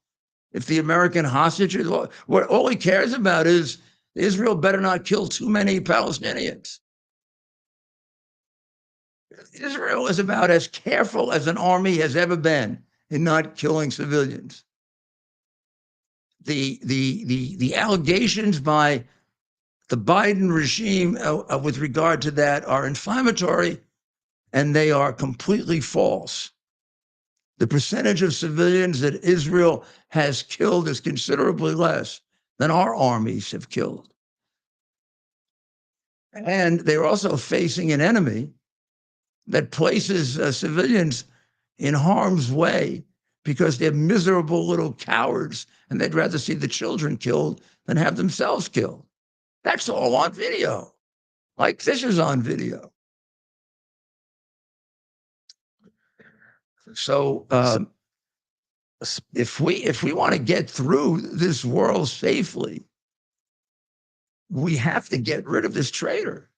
[SPEAKER 1] if the American hostages, what all he cares about is Israel better not kill too many Palestinians. Israel is about as careful as an army has ever been in not killing civilians. The allegations by the Biden regime with regard to that are inflammatory, and they are completely false. The percentage of civilians that Israel has killed is considerably less than our armies have killed. And they're also facing an enemy that places civilians in harm's way because they're miserable little cowards and they'd rather see the children killed than have themselves killed. That's all on video. Like this is on video. So if we want to get through this world safely, we have to get rid of this traitor.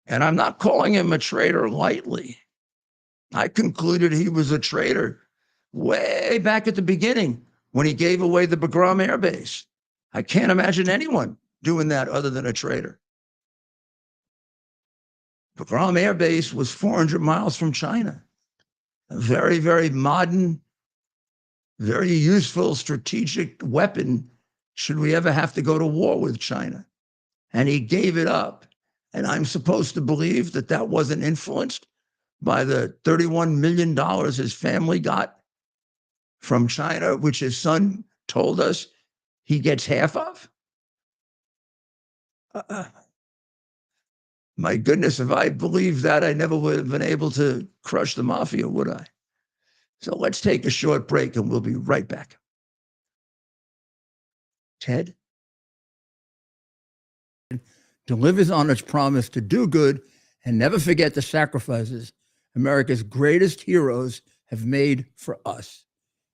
[SPEAKER 1] And I'm not calling him a traitor lightly. I concluded he was a traitor way back at the beginning when he gave away the Bagram Air Base. I can't imagine anyone doing that other than a traitor. Bagram Air Base was 400 miles from China. A very, very modern, very useful strategic weapon should we ever have to go to war with China. And he gave it up. And I'm supposed to believe that that wasn't influenced by the $31 million his family got from China, which his son told us he gets half of. My goodness, if I believed that, I never would have been able to crush the mafia, would I? So let's take a short break and we'll be right back. Ted delivers on its promise to do good and never forget the sacrifices America's greatest heroes have made for us.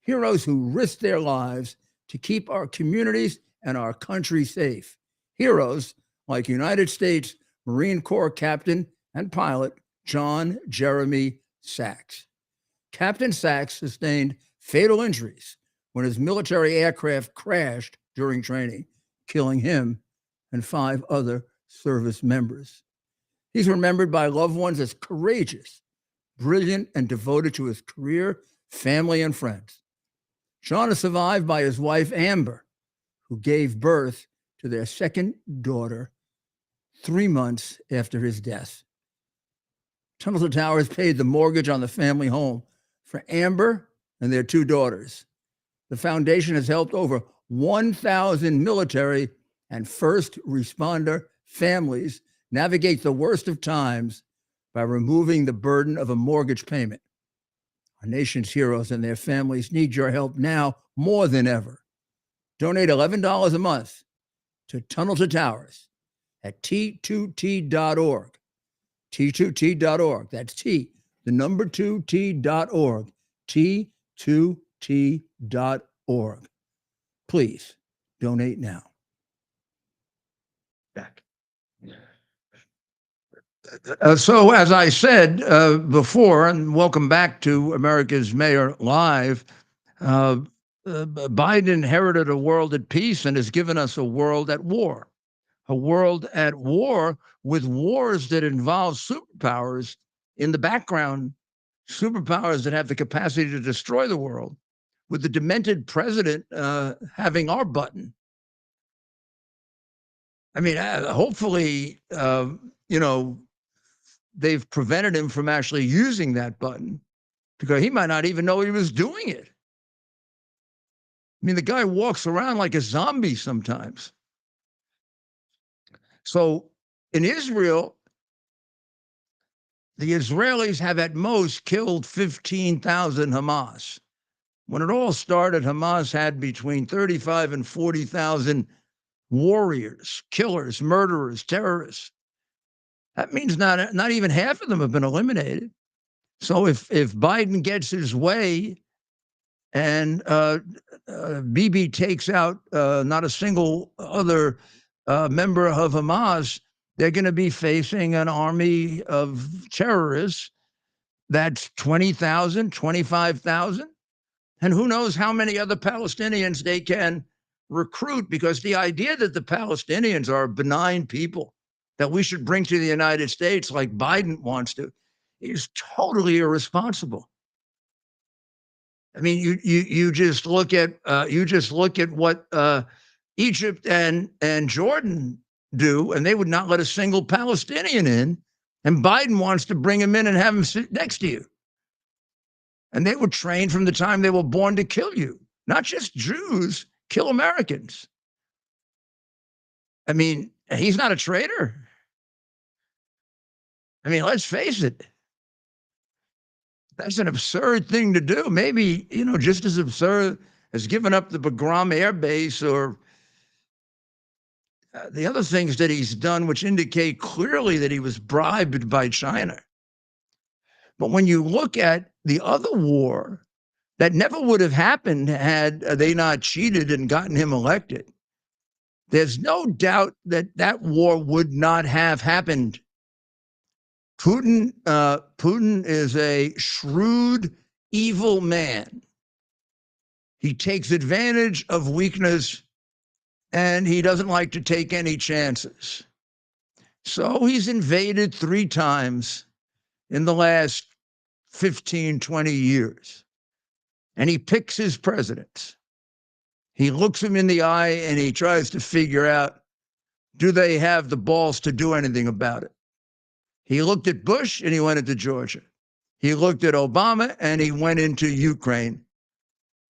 [SPEAKER 1] Heroes who risked their lives to keep our communities and our country safe. Heroes like United States Marine Corps Captain and pilot John Jeremy Sachs. Captain Sachs sustained fatal injuries when his military aircraft crashed during training, killing him and 5 other service members. He's remembered by loved ones as courageous, brilliant, and devoted to his career, family, and friends. John is survived by his wife, Amber, who gave birth to their second daughter 3 months after his death. Tunnel to Towers paid the mortgage on the family home for Amber and their 2 daughters. The foundation has helped over 1,000 military and first responder families navigate the worst of times by removing the burden of a mortgage payment. Our nation's heroes and their families need your help now more than ever. Donate $11 a month to Tunnel to Towers at T2T.org. T2T.org. That's T, the number 2T.org. T2T.org. Please donate now. Back. So, as I said before, and welcome back to America's Mayor Live, Biden inherited a world at peace and has given us a world at war. A world at war with wars that involve superpowers in the background, superpowers that have the capacity to destroy the world, with the demented president having our button. I mean, hopefully, they've prevented him from actually using that button because he might not even know he was doing it. I mean, the guy walks around like a zombie sometimes. So in Israel, the Israelis have at most killed 15,000 Hamas. When it all started, Hamas had between 35 and 40,000 warriors, killers, murderers, terrorists. That means not even half of them have been eliminated. So if Biden gets his way and Bibi takes out not a single other member of Hamas, they're going to be facing an army of terrorists that's 20,000, 25,000. And who knows how many other Palestinians they can recruit, because the idea that the Palestinians are benign people that we should bring to the United States like Biden wants to is totally irresponsible. I mean, you just look at what Egypt and Jordan do, and they would not let a single Palestinian in, and Biden wants to bring him in and have him sit next to you. And they were trained from the time they were born to kill you, not just Jews, kill Americans. I mean, he's not a traitor. I mean, let's face it. That's an absurd thing to do. Maybe, just as absurd as giving up the Bagram Air Base or the other things that he's done, which indicate clearly that he was bribed by China. But when you look at the other war that never would have happened had they not cheated and gotten him elected, there's no doubt that that war would not have happened. Putin is a shrewd, evil man. He takes advantage of weakness, and he doesn't like to take any chances. So he's invaded 3 times in the last 15, 20 years. And he picks his presidents. He looks him in the eye and he tries to figure out, do they have the balls to do anything about it? He looked at Bush and he went into Georgia. He looked at Obama and he went into Ukraine.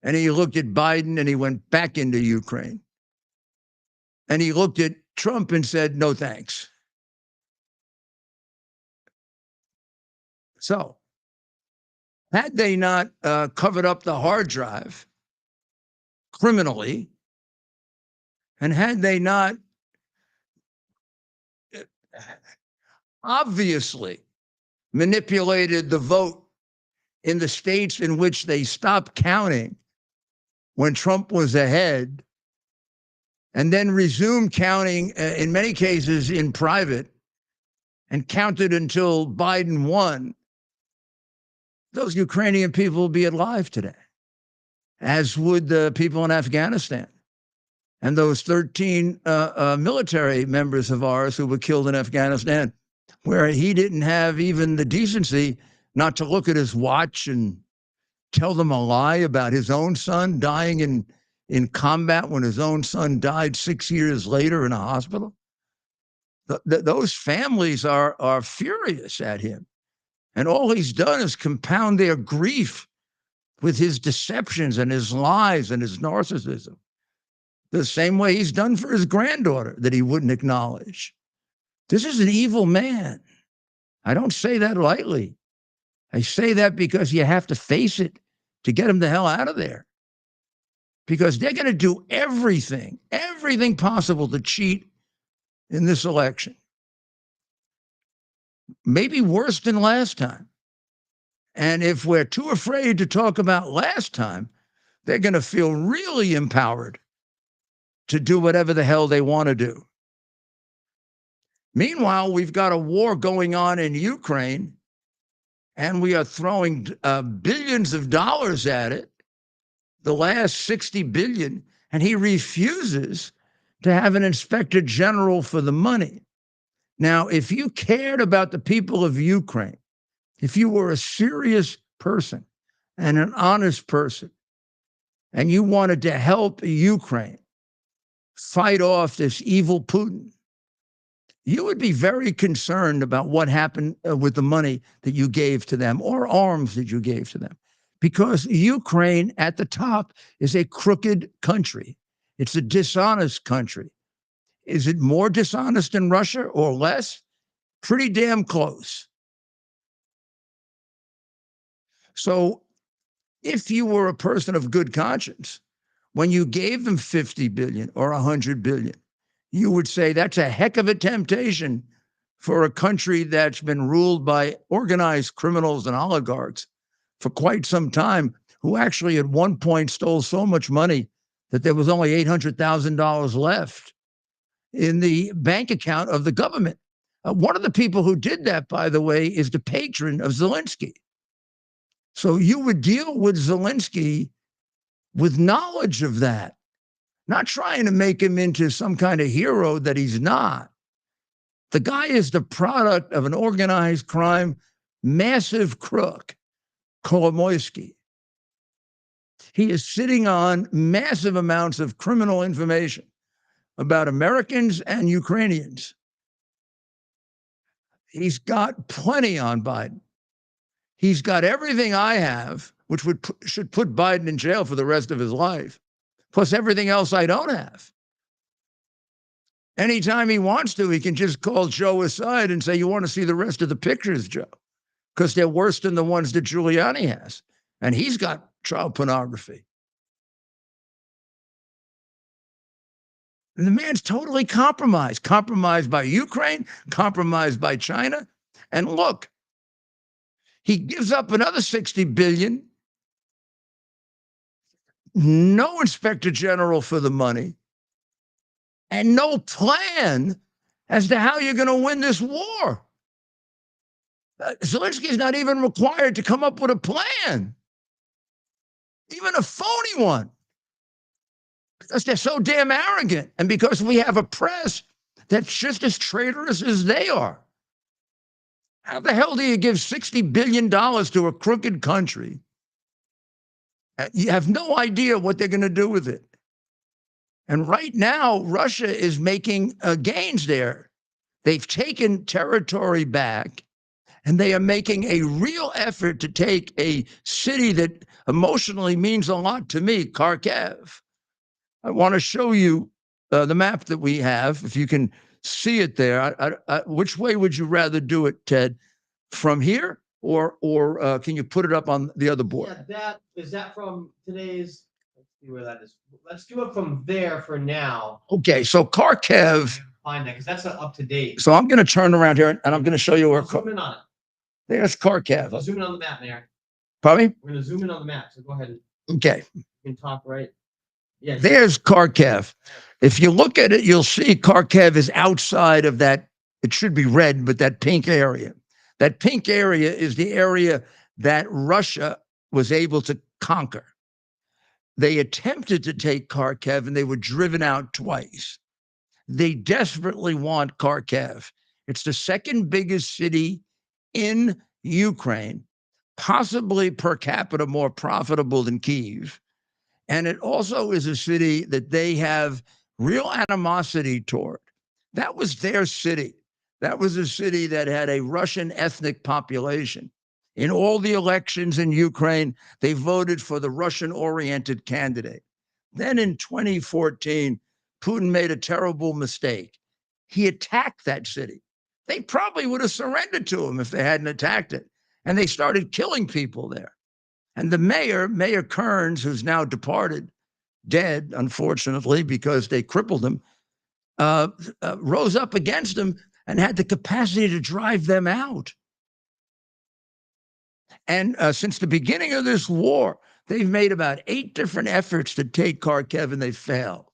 [SPEAKER 1] And he looked at Biden and he went back into Ukraine. And he looked at Trump and said, no thanks. So, had they not covered up the hard drive criminally, and had they not obviously manipulated the vote in the states in which they stopped counting when Trump was ahead, and then resumed counting in many cases in private and counted until Biden won, those Ukrainian people would be alive today, as would the people in Afghanistan and those 13 military members of ours who were killed in Afghanistan, where he didn't have even the decency not to look at his watch and tell them a lie about his own son dying in combat when his own son died 6 years later in a hospital. Those families are furious at him. And all he's done is compound their grief with his deceptions and his lies and his narcissism. The same way he's done for his granddaughter that he wouldn't acknowledge. This is an evil man. I don't say that lightly. I say that because you have to face it to get him the hell out of there. Because they're going to do everything possible to cheat in this election. Maybe worse than last time. And if we're too afraid to talk about last time, they're going to feel really empowered to do whatever the hell they want to do. Meanwhile, we've got a war going on in Ukraine, and we are throwing billions of dollars at it, the last 60 billion, and he refuses to have an inspector general for the money. Now, if you cared about the people of Ukraine, if you were a serious person and an honest person, and you wanted to help Ukraine fight off this evil Putin, you would be very concerned about what happened with the money that you gave to them or arms that you gave to them. Because Ukraine at the top is a crooked country. It's a dishonest country. Is it more dishonest than Russia or less? Pretty damn close. So if you were a person of good conscience, when you gave them 50 billion or 100 billion, you would say that's a heck of a temptation for a country that's been ruled by organized criminals and oligarchs for quite some time, who actually at one point stole so much money that there was only $800,000 left in the bank account of the government. One of the people who did that, by the way, is the patron of Zelensky. So you would deal with Zelensky with knowledge of that, not trying to make him into some kind of hero that he's not. The guy is the product of an organized crime, massive crook, Kolomoisky. He is sitting on massive amounts of criminal information about Americans and Ukrainians. He's got plenty on Biden. He's got everything I have, which should put Biden in jail for the rest of his life, plus everything else I don't have. Anytime he wants to, he can just call Joe aside and say, you want to see the rest of the pictures, Joe? Because they're worse than the ones that Giuliani has. And he's got child pornography. And the man's totally compromised by Ukraine, compromised by China. And look, he gives up another 60 billion, no inspector general for the money, and no plan as to how you're going to win this war. Zelensky is not even required to come up with a plan, even a phony one, because they're so damn arrogant and because we have a press that's just as traitorous as they are. How the hell do you give $60 billion to a crooked country? You have no idea what they're going to do with it. And right now, Russia is making gains there. They've taken territory back, and they are making a real effort to take a city that emotionally means a lot to me, Kharkiv. I want to show you the map that we have, if you can see it there. Which way would you rather do it, Ted? From here or can you put it up on the other board?
[SPEAKER 5] Yeah, that from today's. Let's see where that is. Let's do it from there for now.
[SPEAKER 1] Okay, so Kharkiv.
[SPEAKER 5] Find that because that's up to date.
[SPEAKER 1] So I'm going to turn around here and I'm going to show you where.
[SPEAKER 5] Zoom in on it.
[SPEAKER 1] There's Kharkiv.
[SPEAKER 5] Zoom in on the map, Mayor.
[SPEAKER 1] Pardon me?
[SPEAKER 5] We're going to zoom in on the map. So go ahead.
[SPEAKER 1] Okay.
[SPEAKER 5] You can talk right. Yeah.
[SPEAKER 1] There's Kharkiv. If you look at it, you'll see Kharkiv is outside of that. It should be red, but that pink area. That pink area is the area that Russia was able to conquer. They attempted to take Kharkiv and they were driven out twice. They desperately want Kharkiv. It's the second biggest city in Ukraine, possibly per capita more profitable than Kyiv. And it also is a city that they have real animosity toward. That was their city. That was a city that had a Russian ethnic population. In all the elections in Ukraine, they voted for the Russian-oriented candidate. Then in 2014, Putin made a terrible mistake. He attacked that city. They probably would have surrendered to him if they hadn't attacked it. And they started killing people there. And the Mayor Kearns, who's now departed, dead, unfortunately, because they crippled him, rose up against them and had the capacity to drive them out. And since the beginning of this war, they've made about 8 different efforts to take Kharkiv, and they failed.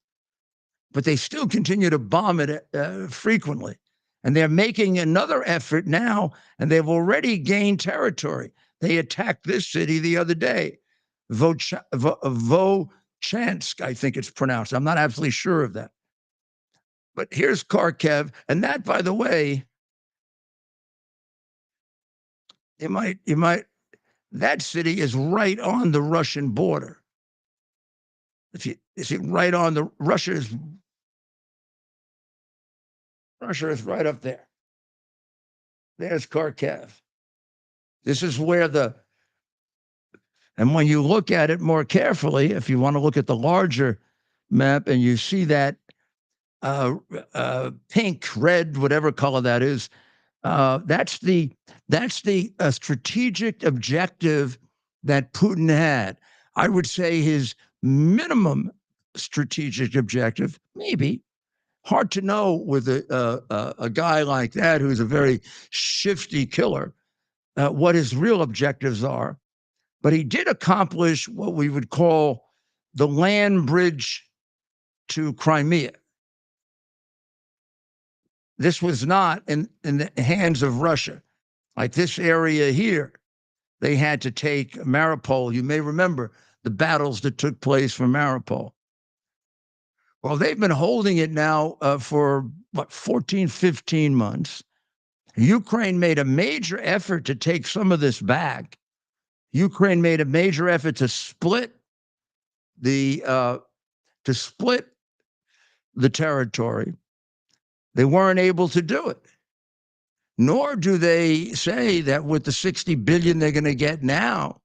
[SPEAKER 1] But they still continue to bomb it frequently. And they're making another effort now, and they've already gained territory. They attacked this city the other day, Vochansk, I think it's pronounced. I'm not absolutely sure of that. But here's Kharkiv, and that, by the way, that city is right on the Russian border. If you see, right on the Russia is right up there. There's Kharkiv. This is where and when you look at it more carefully, if you want to look at the larger map and you see that pink, red, whatever color that is, that's the strategic objective that Putin had. I would say his minimum strategic objective, maybe, hard to know with a guy like that who's a very shifty killer, what his real objectives are. But he did accomplish what we would call the land bridge to Crimea. This was not in the hands of Russia. Like this area here, they had to take Mariupol. You may remember the battles that took place for Mariupol. Well, they've been holding it now for, 14, 15 months. Ukraine made a major effort to take some of this back. Ukraine made a major effort to split the territory. They weren't able to do it. Nor do they say that with the $60 billion they're going to get now,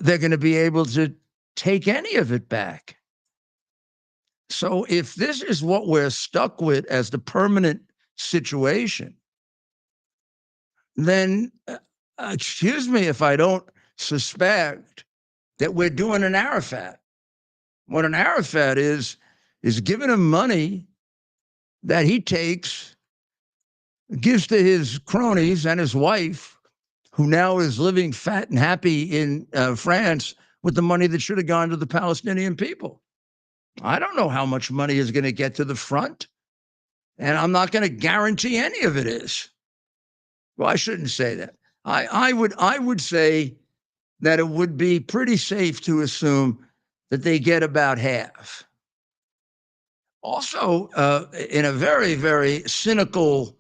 [SPEAKER 1] they're going to be able to take any of it back. So if this is what we're stuck with as the permanent situation, then excuse me if I don't suspect that we're doing an Arafat. What an Arafat is giving him money that he takes, gives to his cronies and his wife, who now is living fat and happy in France with the money that should have gone to the Palestinian people. I don't know how much money is going to get to the front, and I'm not going to guarantee any of it is. Well, I shouldn't say that. I would say that it would be pretty safe to assume that they get about half. Also, in a very, very cynical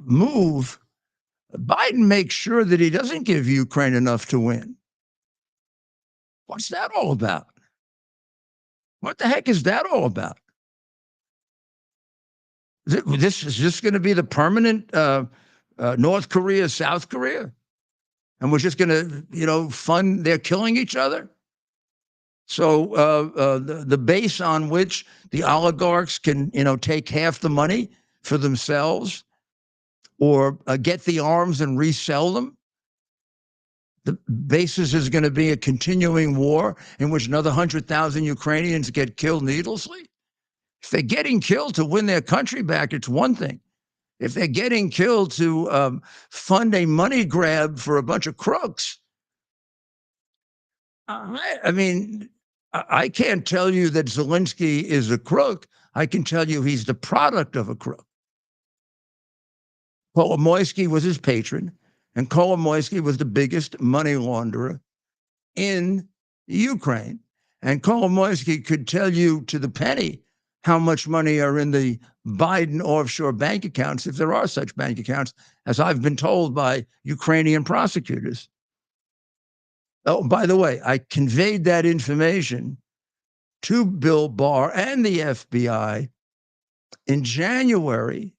[SPEAKER 1] move, Biden makes sure that he doesn't give Ukraine enough to win. What's that all about? What the heck is that all about? This is just going to be the permanent North Korea, South Korea? And we're just going to, fund their killing each other? So the base on which the oligarchs can, take half the money for themselves or get the arms and resell them, the basis is going to be a continuing war in which another 100,000 Ukrainians get killed needlessly. If they're getting killed to win their country back, it's one thing. If they're getting killed to fund a money grab for a bunch of crooks, I mean, I can't tell you that Zelensky is a crook. I can tell you he's the product of a crook. Kolomoisky was his patron, and Kolomoisky was the biggest money launderer in Ukraine. And Kolomoisky could tell you to the penny how much money are in the Biden offshore bank accounts, if there are such bank accounts, as I've been told by Ukrainian prosecutors. Oh, by the way, I conveyed that information to Bill Barr and the FBI in January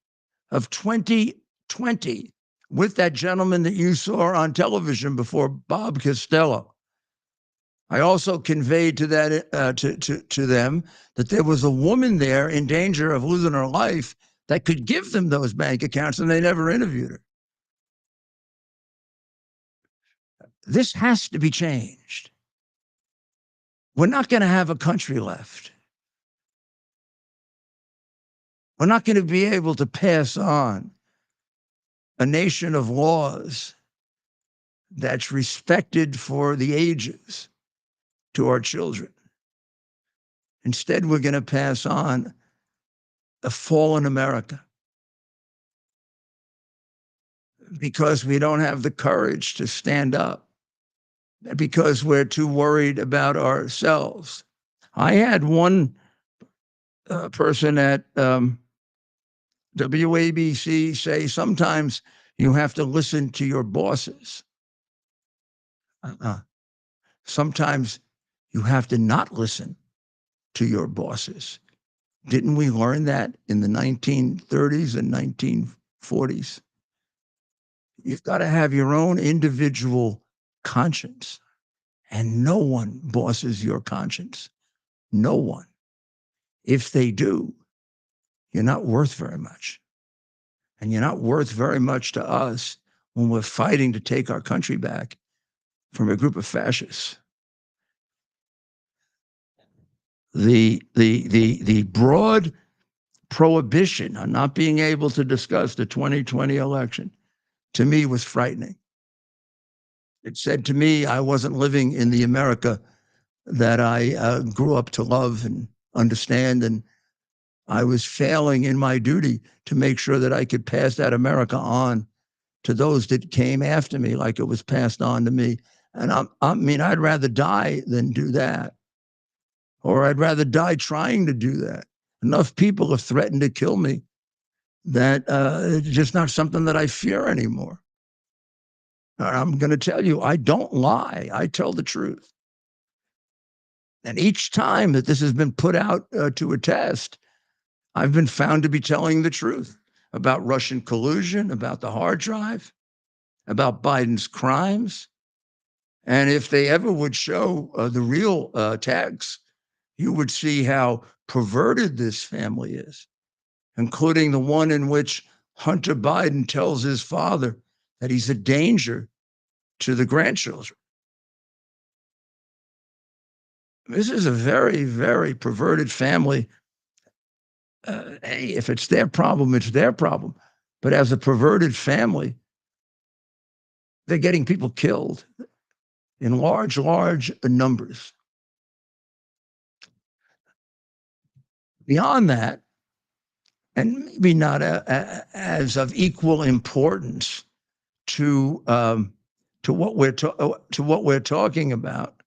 [SPEAKER 1] of 2020 with that gentleman that you saw on television before, Bob Costello. I also conveyed to them that there was a woman there in danger of losing her life that could give them those bank accounts, and they never interviewed her. This has to be changed. We're not going to have a country left. We're not going to be able to pass on a nation of laws that's respected for the ages to our children. Instead, we're going to pass on a fallen America because we don't have the courage to stand up, because we're too worried about ourselves. I had one person at WABC say sometimes you have to listen to your bosses. Sometimes you have to not listen to your bosses. Didn't we learn that in the 1930s and 1940s? You've got to have your own individual conscience, and no one bosses your conscience. No one. If they do, you're not worth very much. And you're not worth very much to us when we're fighting to take our country back from a group of fascists. The broad prohibition on not being able to discuss the 2020 election, to me, was frightening. It said to me I wasn't living in the America that I grew up to love and understand, and I was failing in my duty to make sure that I could pass that America on to those that came after me like it was passed on to me. And I mean, I'd rather die than do that. Or I'd rather die trying to do that. Enough people have threatened to kill me that it's just not something that I fear anymore. I'm going to tell you, I don't lie. I tell the truth. And each time that this has been put out to a test, I've been found to be telling the truth about Russian collusion, about the hard drive, about Biden's crimes. And if they ever would show the real tags, you would see how perverted this family is, including the one in which Hunter Biden tells his father that he's a danger to the grandchildren. This is a very, very perverted family. Hey, if it's their problem, it's their problem. But as a perverted family, they're getting people killed in large, large numbers. Beyond that, and maybe not as of equal importance to what we're talking about,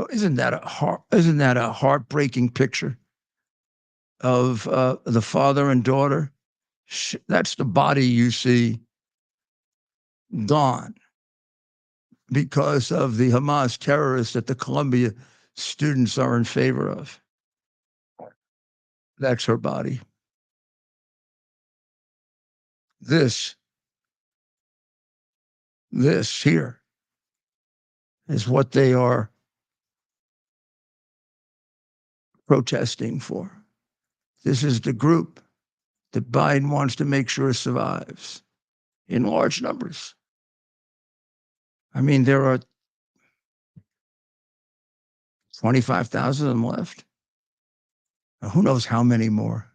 [SPEAKER 1] isn't that a heartbreaking picture of the father and daughter? That's the body you see gone because of the Hamas terrorists that the Columbia students are in favor of. That's her body. This here is what they are protesting for. This is the group that Biden wants to make sure survives in large numbers. I mean, there are 25,000 of them left. Who knows how many more?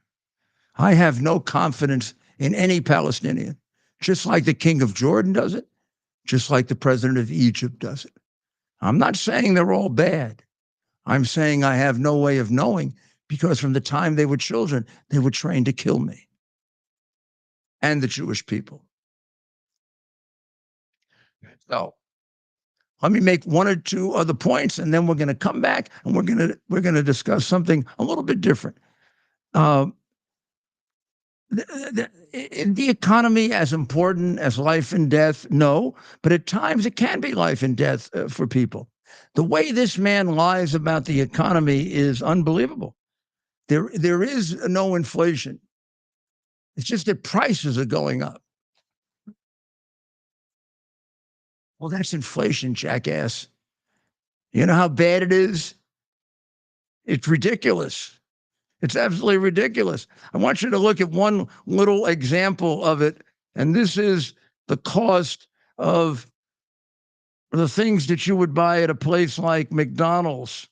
[SPEAKER 1] I have no confidence in any Palestinian, just like the king of Jordan does it, just like the president of Egypt does it. I'm not saying they're all bad. I'm saying I have no way of knowing, because from the time they were children, they were trained to kill me and the Jewish people. So let me make one or two other points, and then we're going to come back and we're going to discuss something a little bit different. The economy as important as life and death? No, but at times it can be life and death for people. The way this man lies about the economy is unbelievable. There is no inflation. It's just that prices are going up. Well, that's inflation, jackass. You know how bad it is? It's ridiculous. It's absolutely ridiculous. I want you to look at one little example of it, and this is the cost of the things that you would buy at a place like McDonald's.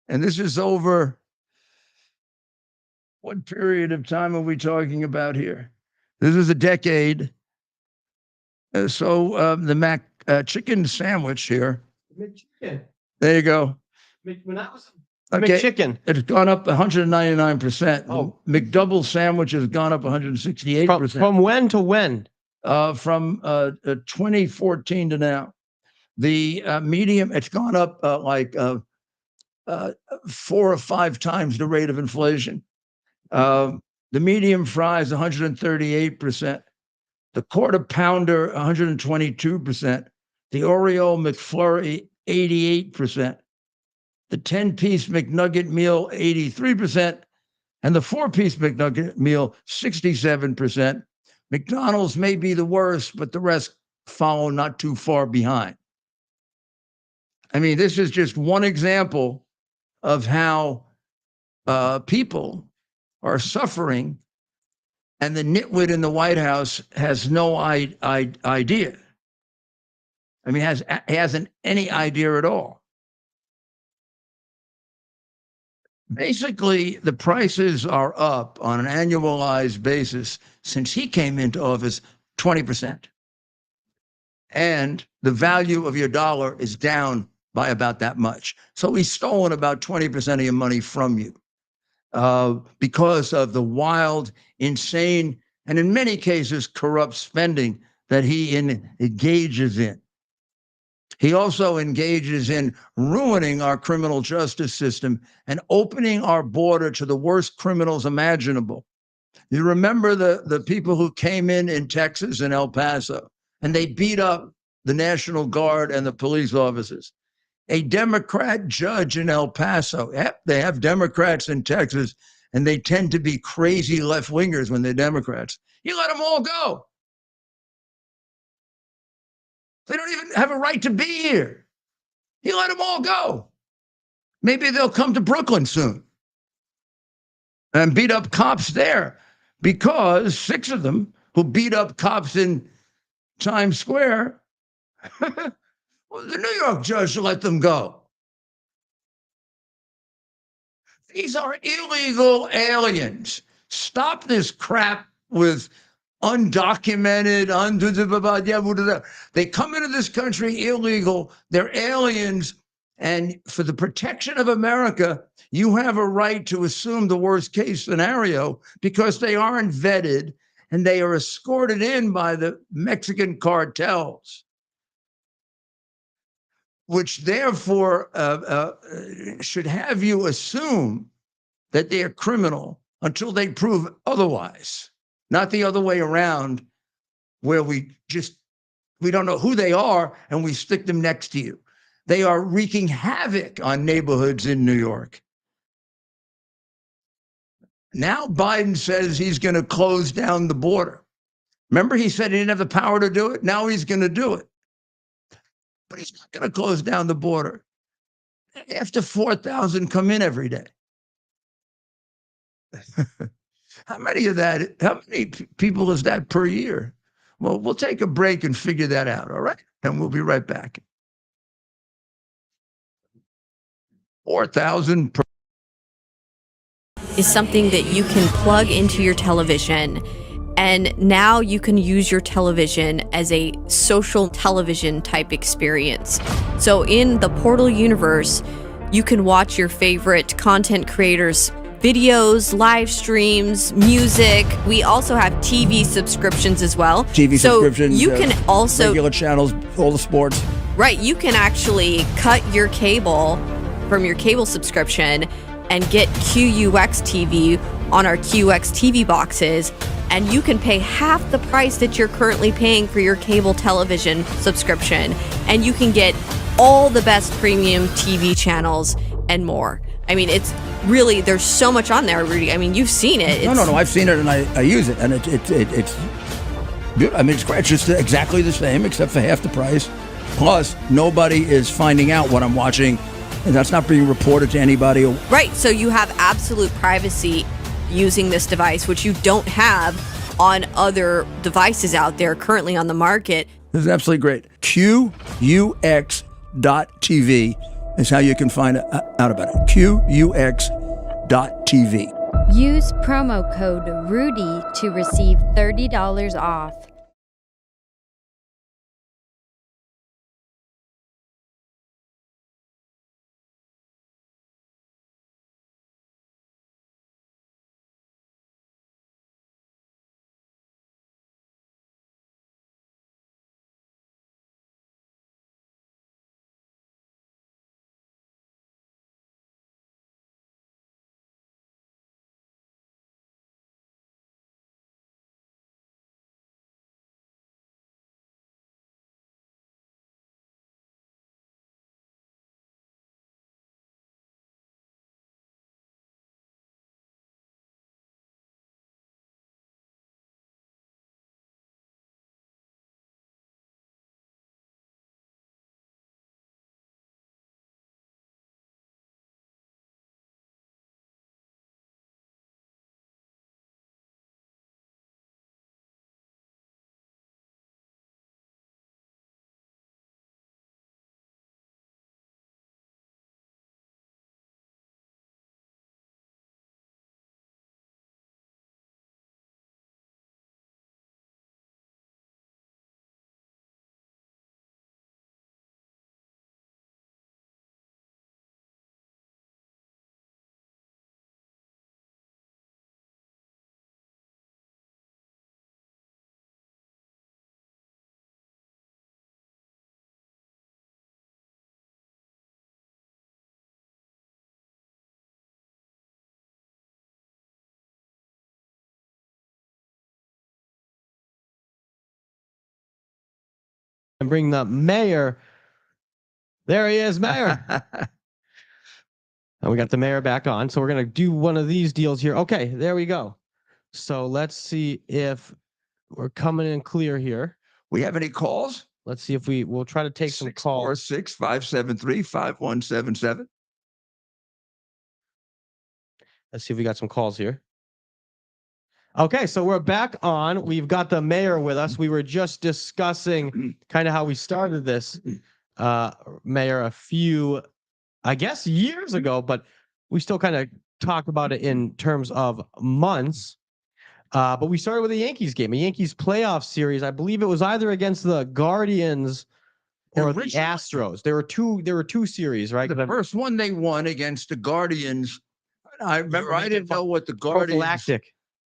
[SPEAKER 1] And this is over, what period of time are we talking about here? This is a decade. The Mac chicken sandwich here.
[SPEAKER 5] McChicken.
[SPEAKER 1] There you go. Okay.
[SPEAKER 5] McChicken.
[SPEAKER 1] It's gone up 199%.
[SPEAKER 5] Oh.
[SPEAKER 1] The McDouble sandwich has gone up 168%.
[SPEAKER 5] From when to when?
[SPEAKER 1] From 2014 to now. The medium, it's gone up like 4 or 5 times the rate of inflation. The medium fries, 138%. The quarter pounder, 122%. The Oreo McFlurry, 88%. The 10-piece McNugget meal, 83%. And the 4-piece McNugget meal, 67%. McDonald's may be the worst, but the rest follow not too far behind. I mean, this is just one example of how people are suffering, and the nitwit in the White House has no idea. I mean, he hasn't any idea at all. Basically, the prices are up on an annualized basis since he came into office 20%. And the value of your dollar is down by about that much. So he's stolen about 20% of your money from you because of the wild, insane, and in many cases, corrupt spending that he engages in. He also engages in ruining our criminal justice system and opening our border to the worst criminals imaginable. You remember the people who came in Texas and El Paso, and they beat up the National Guard and the police officers. A Democrat judge in El Paso, they have Democrats in Texas, and they tend to be crazy left-wingers when they're Democrats. You let them all go. They don't even have a right to be here. You let them all go. Maybe they'll come to Brooklyn soon and beat up cops there, because 6 of them who beat up cops in Times Square, well, the New York judge let them go. These are illegal aliens. Stop this crap with undocumented, they come into this country illegal, they're aliens, and for the protection of America, you have a right to assume the worst case scenario because they aren't vetted and they are escorted in by the Mexican cartels, which therefore should have you assume that they're criminal until they prove otherwise. Not the other way around, where we don't know who they are and we stick them next to you. They are wreaking havoc on neighborhoods in New York. Now Biden says he's going to close down the border. Remember, he said he didn't have the power to do it? Now he's going to do it. But he's not going to close down the border. After 4,000 come in every day. How many people is that per year? Well, we'll take a break and figure that out. All right. And we'll be right back. 4,000 per.
[SPEAKER 6] Is something that you can plug into your television, and now you can use your television as a social television type experience. So in the Portal universe, you can watch your favorite content creators' videos, live streams, music. We also have TV subscriptions as well.
[SPEAKER 1] TV subscriptions.
[SPEAKER 6] You can also
[SPEAKER 1] regular channels, all the sports.
[SPEAKER 6] Right, you can actually cut your cable from your cable subscription and get QUX TV on our QX TV boxes, and you can pay half the price that you're currently paying for your cable television subscription, and you can get all the best premium TV channels and more. I mean, it's really, there's so much on there, Rudy. I mean, you've seen it.
[SPEAKER 1] No, I've seen it and I use it, and it's good. I mean, it's great. It's just exactly the same except for half the price. Plus, nobody is finding out what I'm watching, and that's not being reported to anybody.
[SPEAKER 6] Right, so you have absolute privacy using this device, which you don't have on other devices out there currently on the market.
[SPEAKER 1] This is absolutely great. QUX.TV is how you can find out about it. QUX.TV.
[SPEAKER 7] Use promo code RUDY to receive $30 off.
[SPEAKER 5] And bring the mayor. There he is, mayor. And we got the mayor back on. So we're going to do one of these deals here. Okay, there we go. So let's see if we're coming in clear here.
[SPEAKER 1] We have any calls?
[SPEAKER 5] Let's see if we'll try to take some calls.
[SPEAKER 1] 646-573-5177.
[SPEAKER 5] Let's see if we got some calls here. Okay, so we're back on. We've got the mayor with us. We were just discussing kind of how we started this, mayor, a few, I guess, years ago, but we still kind of talk about it in terms of months. But we started with a Yankees game, a Yankees playoff series. I believe it was either against the Guardians or the Astros. There were two series, right?
[SPEAKER 1] The first one they won against the Guardians. I remember I didn't know what the Guardians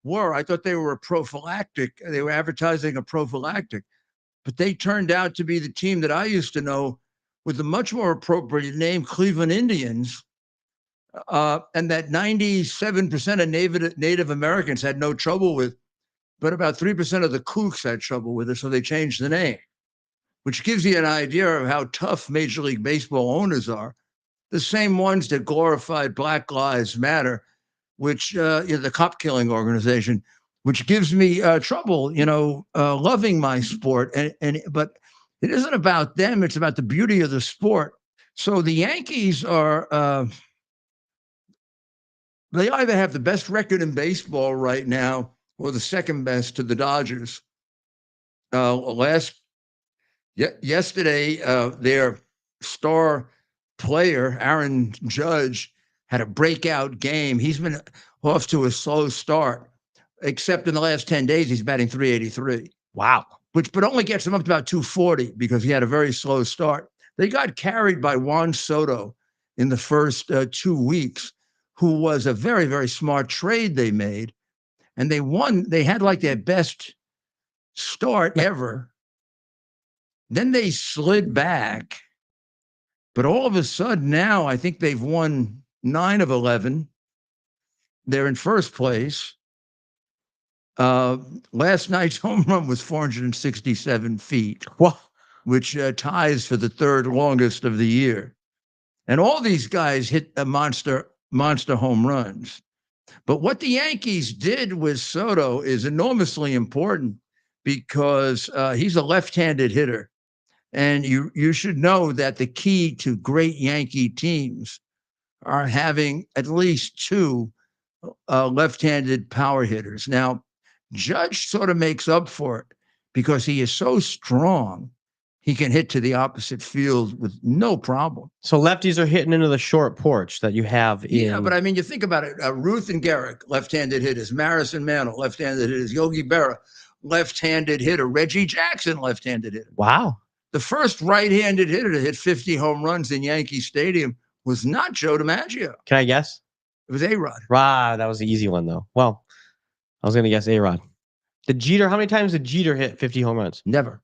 [SPEAKER 1] were. I thought they were a prophylactic. They were advertising a prophylactic, but they turned out to be the team that I used to know with a much more appropriate name, Cleveland Indians. And that 97% of Native Americans had no trouble with, but about 3% of the kooks had trouble with it, so they changed the name, which gives you an idea of how tough Major League Baseball owners are. The same ones that glorified Black Lives Matter, which the cop killing organization, which gives me trouble, loving my sport. But it isn't about them. It's about the beauty of the sport. So the Yankees are They either have the best record in baseball right now or the second best to the Dodgers. Yesterday, their star player, Aaron Judge, had a breakout game. He's been off to a slow start, except in the last 10 days, he's batting 383.
[SPEAKER 5] Wow.
[SPEAKER 1] But only gets him up to about 240 because he had a very slow start. They got carried by Juan Soto in the first 2 weeks, who was a very, very smart trade they made. And they won. They had like their best start ever. Then they slid back. But all of a sudden now, I think they've won 9 of 11. They're in first place. Last night's home run was 467 feet, which ties for the third longest of the year. And all these guys hit a monster home runs. But what the Yankees did with Soto is enormously important because he's a left-handed hitter. And you should know that the key to great Yankee teams are having at least 2 left-handed power hitters. Now, Judge sort of makes up for it because he is so strong. He can hit to the opposite field with no problem.
[SPEAKER 5] So lefties are hitting into the short porch that you have in.
[SPEAKER 1] Yeah, but I mean, you think about it. Ruth and Garrick, left-handed hitters. Maris and Mantle, left-handed hitters. Yogi Berra, left-handed hitter. Reggie Jackson, left-handed hitter.
[SPEAKER 5] Wow.
[SPEAKER 1] The first right-handed hitter to hit 50 home runs in Yankee Stadium was not Joe DiMaggio.
[SPEAKER 5] Can I guess?
[SPEAKER 1] It was A-Rod.
[SPEAKER 5] Right, that was the easy one though. Well, I was going to guess A-Rod. How many times did Jeter hit 50 home runs?
[SPEAKER 1] Never.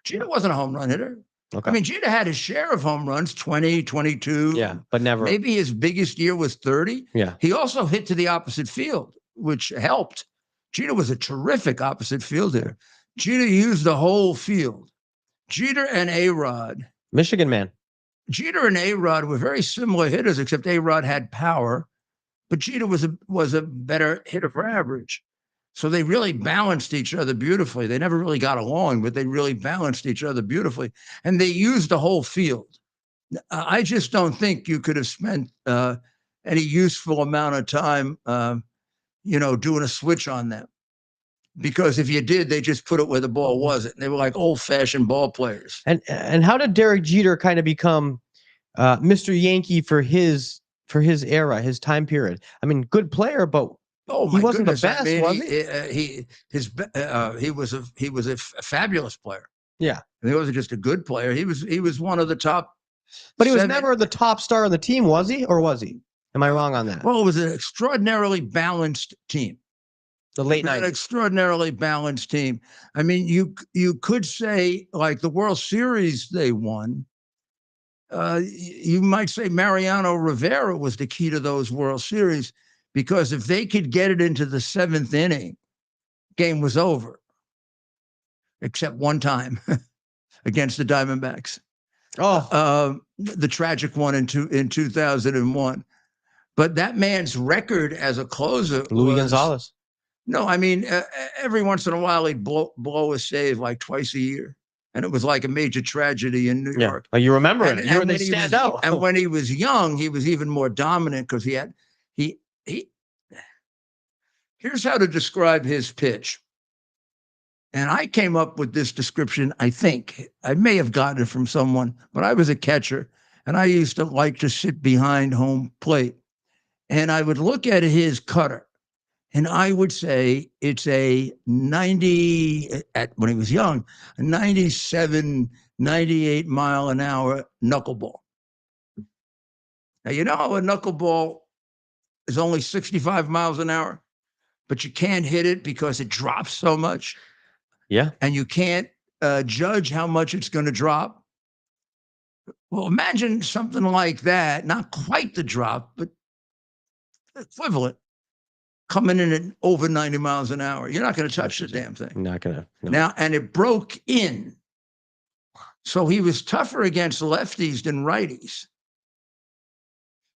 [SPEAKER 1] Jeter wasn't a home run hitter.
[SPEAKER 5] Okay.
[SPEAKER 1] I mean, Jeter had his share of home runs, 20, 22.
[SPEAKER 5] Yeah, but never.
[SPEAKER 1] Maybe his biggest year was 30.
[SPEAKER 5] Yeah.
[SPEAKER 1] He also hit to the opposite field, which helped. Jeter was a terrific opposite field hitter. Jeter used the whole field. Jeter and A-Rod.
[SPEAKER 5] Michigan man.
[SPEAKER 1] Jeter and A-Rod were very similar hitters, except A-Rod had power, but Jeter was a better hitter for average. So they really balanced each other beautifully. They never really got along, but they really balanced each other beautifully. And they used the whole field. I just don't think you could have spent any useful amount of time, doing a switch on them. Because if you did, they just put it where the ball wasn't. They were like old-fashioned ball players.
[SPEAKER 5] And how did Derek Jeter kind of become Mr. Yankee for his era, his time period? I mean, good player, but he wasn't the best, was he?
[SPEAKER 1] He was a fabulous player.
[SPEAKER 5] Yeah,
[SPEAKER 1] he wasn't just a good player. He was one of the top.
[SPEAKER 5] But he was never the top star on the team, was he? Or was he? Am I wrong on that?
[SPEAKER 1] Well, it was an extraordinarily balanced team.
[SPEAKER 5] The late
[SPEAKER 1] night,
[SPEAKER 5] night,
[SPEAKER 1] an extraordinarily balanced team. I mean, you could say like the World Series they won. You might say Mariano Rivera was the key to those World Series because if they could get it into the 7th inning, game was over. Except one time against the Diamondbacks. The tragic one in 2001. But that man's record as a closer,
[SPEAKER 5] Luis Gonzalez.
[SPEAKER 1] No, I mean, every once in a while he'd blow a save like twice a year. And it was like a major tragedy in New York.
[SPEAKER 5] Well, you remember it.
[SPEAKER 1] And
[SPEAKER 5] They stand out.
[SPEAKER 1] And when he was young, he was even more dominant because here's how to describe his pitch. And I came up with this description, I think. I may have gotten it from someone, but I was a catcher. And I used to like to sit behind home plate. And I would look at his cutter. And I would say it's a 90, when he was young, a 97, 98 mile an hour knuckleball. Now, you know how a knuckleball is only 65 miles an hour, but you can't hit it because it drops so much.
[SPEAKER 5] Yeah.
[SPEAKER 1] And you can't judge how much it's going to drop. Well, imagine something like that, not quite the drop, but equivalent. Coming in at over 90 miles an hour. You're not going to touch the damn thing.
[SPEAKER 5] Not going to. No.
[SPEAKER 1] Now, and it broke in. So he was tougher against lefties than righties,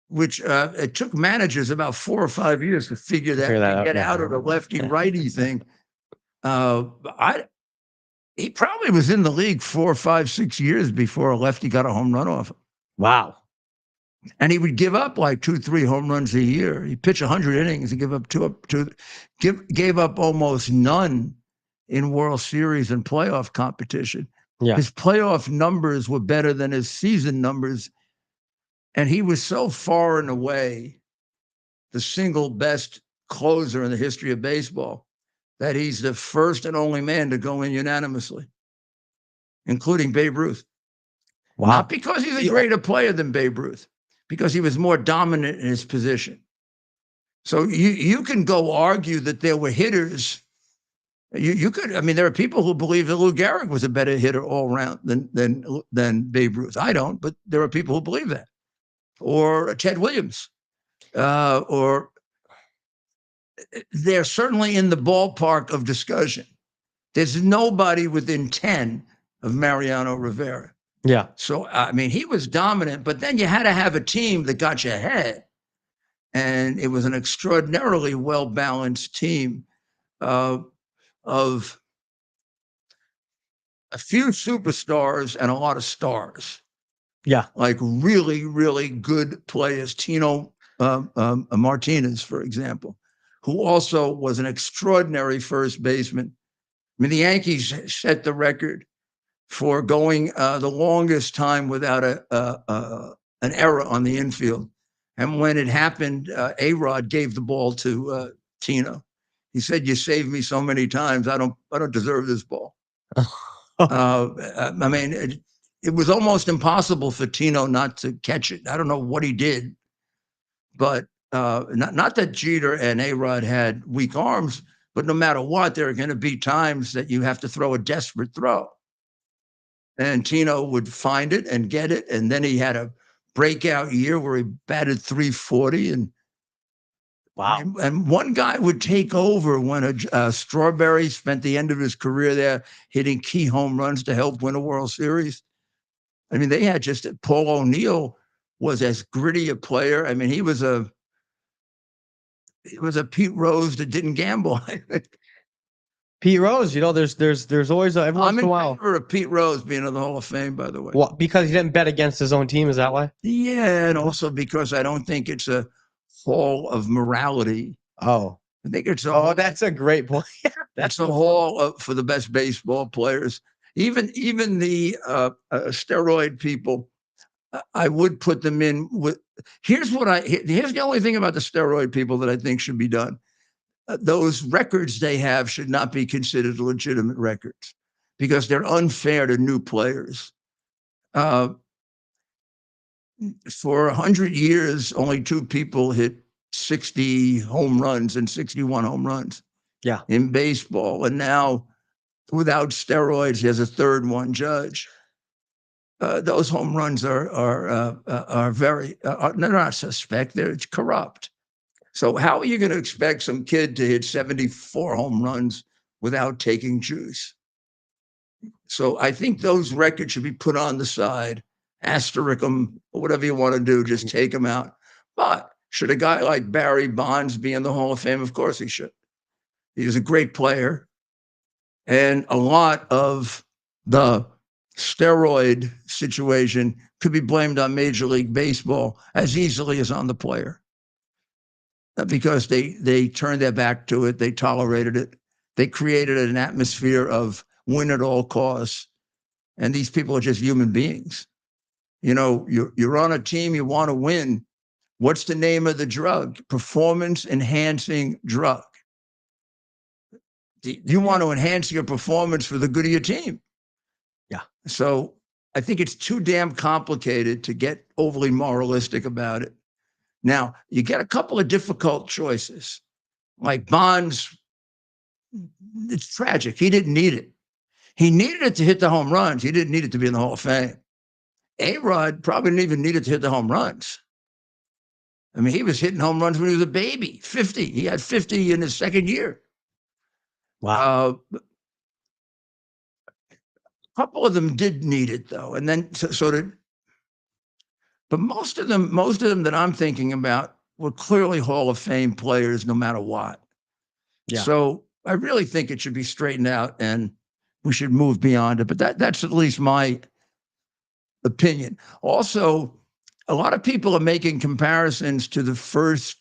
[SPEAKER 1] which it took managers about 4 or 5 years to figure that out, get out of the lefty-righty thing. He probably was in the league 4, 5, 6 years before a lefty got a home run off him.
[SPEAKER 5] Wow.
[SPEAKER 1] And he would give up like 2-3 home runs a year. He'd pitch 100 innings and gave up almost none in World Series and playoff competition.
[SPEAKER 5] Yeah.
[SPEAKER 1] His playoff numbers were better than his season numbers. And he was so far and away the single best closer in the history of baseball that he's the first and only man to go in unanimously, including Babe Ruth.
[SPEAKER 5] Wow.
[SPEAKER 1] Not because he's a greater player than Babe Ruth, because he was more dominant in his position. So you can go argue that there were hitters. You could, I mean, there are people who believe that Lou Gehrig was a better hitter all around than Babe Ruth. I don't, but there are people who believe that. Or Ted Williams. Or they're certainly in the ballpark of discussion. There's nobody within 10 of Mariano Rivera.
[SPEAKER 5] Yeah.
[SPEAKER 1] So, I mean, he was dominant, but then you had to have a team that got you ahead. And it was an extraordinarily well-balanced team of a few superstars and a lot of stars.
[SPEAKER 5] Yeah.
[SPEAKER 1] Like really, really good players. Tino Martinez, for example, who also was an extraordinary first baseman. I mean, the Yankees set the record for going the longest time without an error on the infield. And when it happened, A-Rod gave the ball to Tino. He said, "You saved me so many times. I don't deserve this ball." I mean, it was almost impossible for Tino not to catch it. I don't know what he did, but not that Jeter and A-Rod had weak arms, but no matter what, there are going to be times that you have to throw a desperate throw. And Tino would find it and get it. And then he had a breakout year where he batted .340. And
[SPEAKER 5] wow.
[SPEAKER 1] And one guy would take over when Strawberry spent the end of his career there hitting key home runs to help win a World Series. I mean, they had just Paul O'Neill was as gritty a player. I mean, he was a Pete Rose that didn't gamble.
[SPEAKER 5] Pete Rose, you know, there's always every once
[SPEAKER 1] I'm
[SPEAKER 5] in a
[SPEAKER 1] in
[SPEAKER 5] while.
[SPEAKER 1] favor of Pete Rose being in the Hall of Fame, by the way.
[SPEAKER 5] Well, because he didn't bet against his own team, is that why?
[SPEAKER 1] Yeah, and also because I don't think it's a hall of morality.
[SPEAKER 5] Oh,
[SPEAKER 1] I think it's
[SPEAKER 5] that's a great point.
[SPEAKER 1] That's a hall for the best baseball players. Even the steroid people, I would put them in with. Here's the only thing about the steroid people that I think should be done. Those records they have should not be considered legitimate records because they're unfair to new players. For 100 years, only 2 people hit 60 home runs and 61 home runs.
[SPEAKER 5] Yeah.
[SPEAKER 1] In baseball. And now, without steroids, there's a third one, Judge. Those home runs are very, they're not suspect, they're corrupt. So how are you going to expect some kid to hit 74 home runs without taking juice? So I think those records should be put on the side, asterisk them, or whatever you want to do, just take them out. But should a guy like Barry Bonds be in the Hall of Fame? Of course he should. He was a great player. And a lot of the steroid situation could be blamed on Major League Baseball as easily as on the player. Because they turned their back to it. They tolerated it. They created an atmosphere of win at all costs. And these people are just human beings. You know, you're on a team, you want to win. What's the name of the drug? Performance enhancing drug. You want to enhance your performance for the good of your team.
[SPEAKER 5] Yeah.
[SPEAKER 1] So I think it's too damn complicated to get overly moralistic about it. Now, you get a couple of difficult choices. Like Bonds, it's tragic. He didn't need it. He needed it to hit the home runs. He didn't need it to be in the Hall of Fame. A-Rod probably didn't even need it to hit the home runs. I mean, he was hitting home runs when he was a baby, 50. He had 50 in his second year.
[SPEAKER 5] Wow.
[SPEAKER 1] A couple of them did need it, though. And then, but most of them that I'm thinking about were clearly Hall of Fame players, no matter what.
[SPEAKER 5] Yeah.
[SPEAKER 1] So I really think it should be straightened out and we should move beyond it. But that's at least my opinion. Also, a lot of people are making comparisons to the first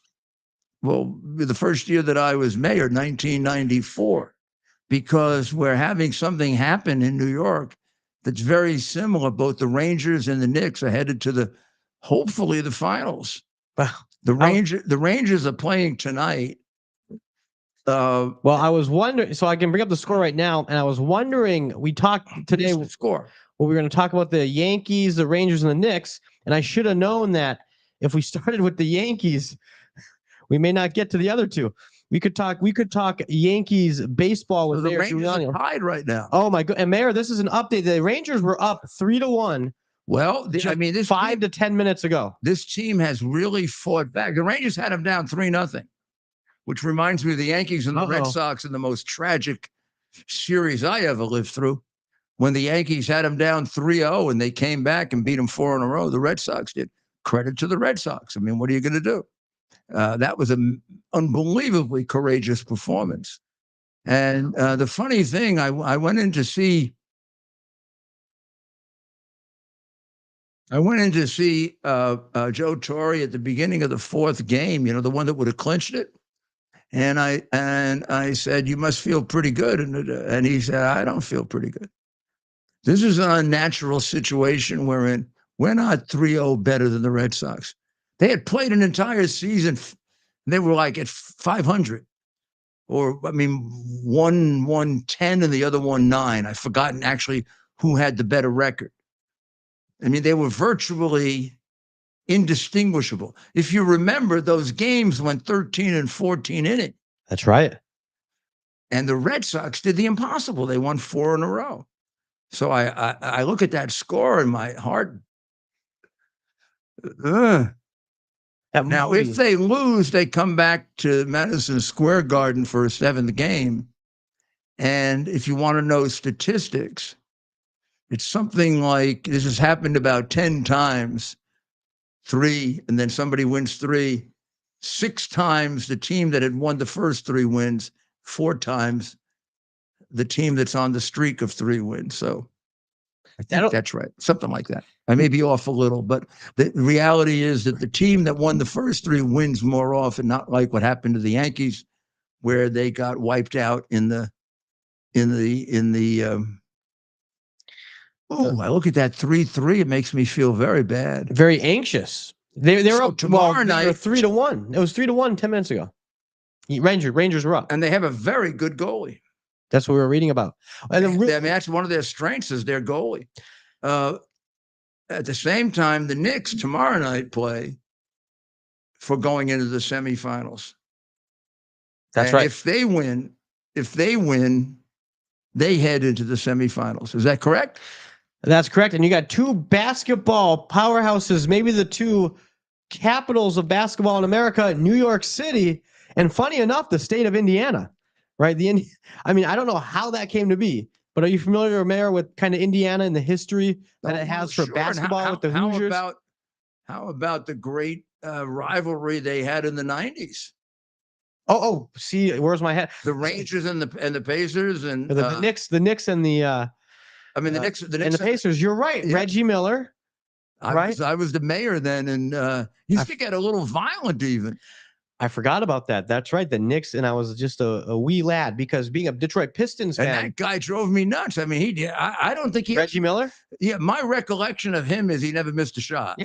[SPEAKER 1] year that I was mayor, 1994, because we're having something happen in New York that's very similar. Both the Rangers and the Knicks are headed to hopefully the finals. The Rangers are playing tonight.
[SPEAKER 5] Well, I was wondering, so I can bring up the score right now, and I was wondering, we talked today.
[SPEAKER 1] Score.
[SPEAKER 5] Well, we're going to talk about the Yankees, the Rangers, and the Knicks, and I should have known that if we started with the Yankees, we may not get to the other two. We could talk Yankees baseball with
[SPEAKER 1] the
[SPEAKER 5] Mayor
[SPEAKER 1] Rangers
[SPEAKER 5] Giuliani.
[SPEAKER 1] are tied right now.
[SPEAKER 5] Oh my god! And Mayor, this is an update. The Rangers were up 3-1.
[SPEAKER 1] Well, I mean, this
[SPEAKER 5] 5 to 10 minutes ago.
[SPEAKER 1] This team has really fought back. The Rangers had them down 3-0, which reminds me of the Yankees and the Red Sox in the most tragic series I ever lived through. When the Yankees had them down 3-0 and they came back and beat them 4 in a row, the Red Sox did. Credit to the Red Sox. I mean, what are you going to do? That was an unbelievably courageous performance. And the funny thing, I went in to see Joe Torre at the beginning of the 4th game, the one that would have clinched it. And I said, "You must feel pretty good." And he said, "I don't feel pretty good. This is an unnatural situation we're in. We're not 3-0 better than the Red Sox. They had played an entire season. They were like at 500. Or, I mean, one 110 and the other 1-9. I've forgotten actually who had the better record. I mean, they were virtually indistinguishable. If you remember, those games went 13 and 14 innings.
[SPEAKER 5] That's right.
[SPEAKER 1] And the Red Sox did the impossible. They won 4 in a row. So I look at that score and my heart. Now, if they lose, they come back to Madison Square Garden for a 7th game. And if you want to know statistics, it's something like this has happened about 10 times, 3, and then somebody wins 3. 6 times the team that had won the first 3 wins, 4 times the team that's on the streak of 3 wins. So I think that's right. Something like that. I may be off a little, but the reality is that the team that won the first 3 wins more often, not like what happened to the Yankees, where they got wiped out I look at that 3-3. It makes me feel very bad.
[SPEAKER 5] Very anxious. They were up
[SPEAKER 1] tomorrow night.
[SPEAKER 5] 3-1. It was 3-1 10 minutes ago. Rangers were up.
[SPEAKER 1] And they have a very good goalie.
[SPEAKER 5] That's what we were reading about. And
[SPEAKER 1] I mean, that's one of their strengths is their goalie. At the same time, the Knicks tomorrow night play for going into the semifinals.
[SPEAKER 5] That's right.
[SPEAKER 1] If they win, they head into the semifinals. Is that correct?
[SPEAKER 5] That's correct. And you got 2 basketball powerhouses, maybe the 2 capitals of basketball in America, New York City, and funny enough, the state of Indiana. Right. I mean, I don't know how that came to be, but are you familiar, Mayor, with kind of Indiana and the history that it has for basketball with the Hoosiers?
[SPEAKER 1] How about the great rivalry they had in the 90s?
[SPEAKER 5] Oh, see, where's my head?
[SPEAKER 1] The Rangers and the Pacers and
[SPEAKER 5] the Knicks and the
[SPEAKER 1] Knicks
[SPEAKER 5] and the Pacers. You're right, yeah. Reggie Miller.
[SPEAKER 1] I was the mayor then, and used to get a little violent even.
[SPEAKER 5] I forgot about that. That's right. The Knicks, and I was just a wee lad because being a Detroit Pistons fan.
[SPEAKER 1] And that guy drove me nuts. I mean, he did. I don't think he.
[SPEAKER 5] Reggie Miller?
[SPEAKER 1] Yeah, my recollection of him is he never missed a shot.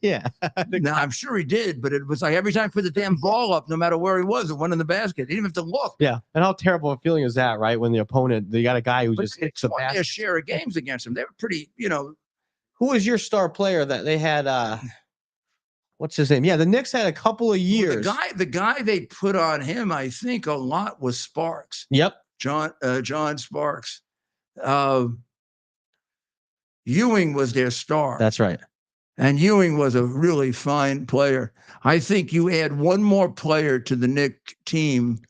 [SPEAKER 5] Yeah.
[SPEAKER 1] No, I'm sure he did, but it was like every time he put the damn ball up, no matter where he was, it went in the basket. He didn't have to look.
[SPEAKER 5] Yeah. And how terrible a feeling is that, right? When the opponent, they got a guy who just hits the basket.
[SPEAKER 1] Their share of games against him. They were pretty,
[SPEAKER 5] Who was your star player that they had? What's his name? Yeah, the Knicks had a couple of years.
[SPEAKER 1] Well, the guy they put on him, I think, a lot was Sparks.
[SPEAKER 5] Yep,
[SPEAKER 1] John Sparks. Ewing was their star.
[SPEAKER 5] That's right.
[SPEAKER 1] And Ewing was a really fine player. I think you add one more player to the Knicks team,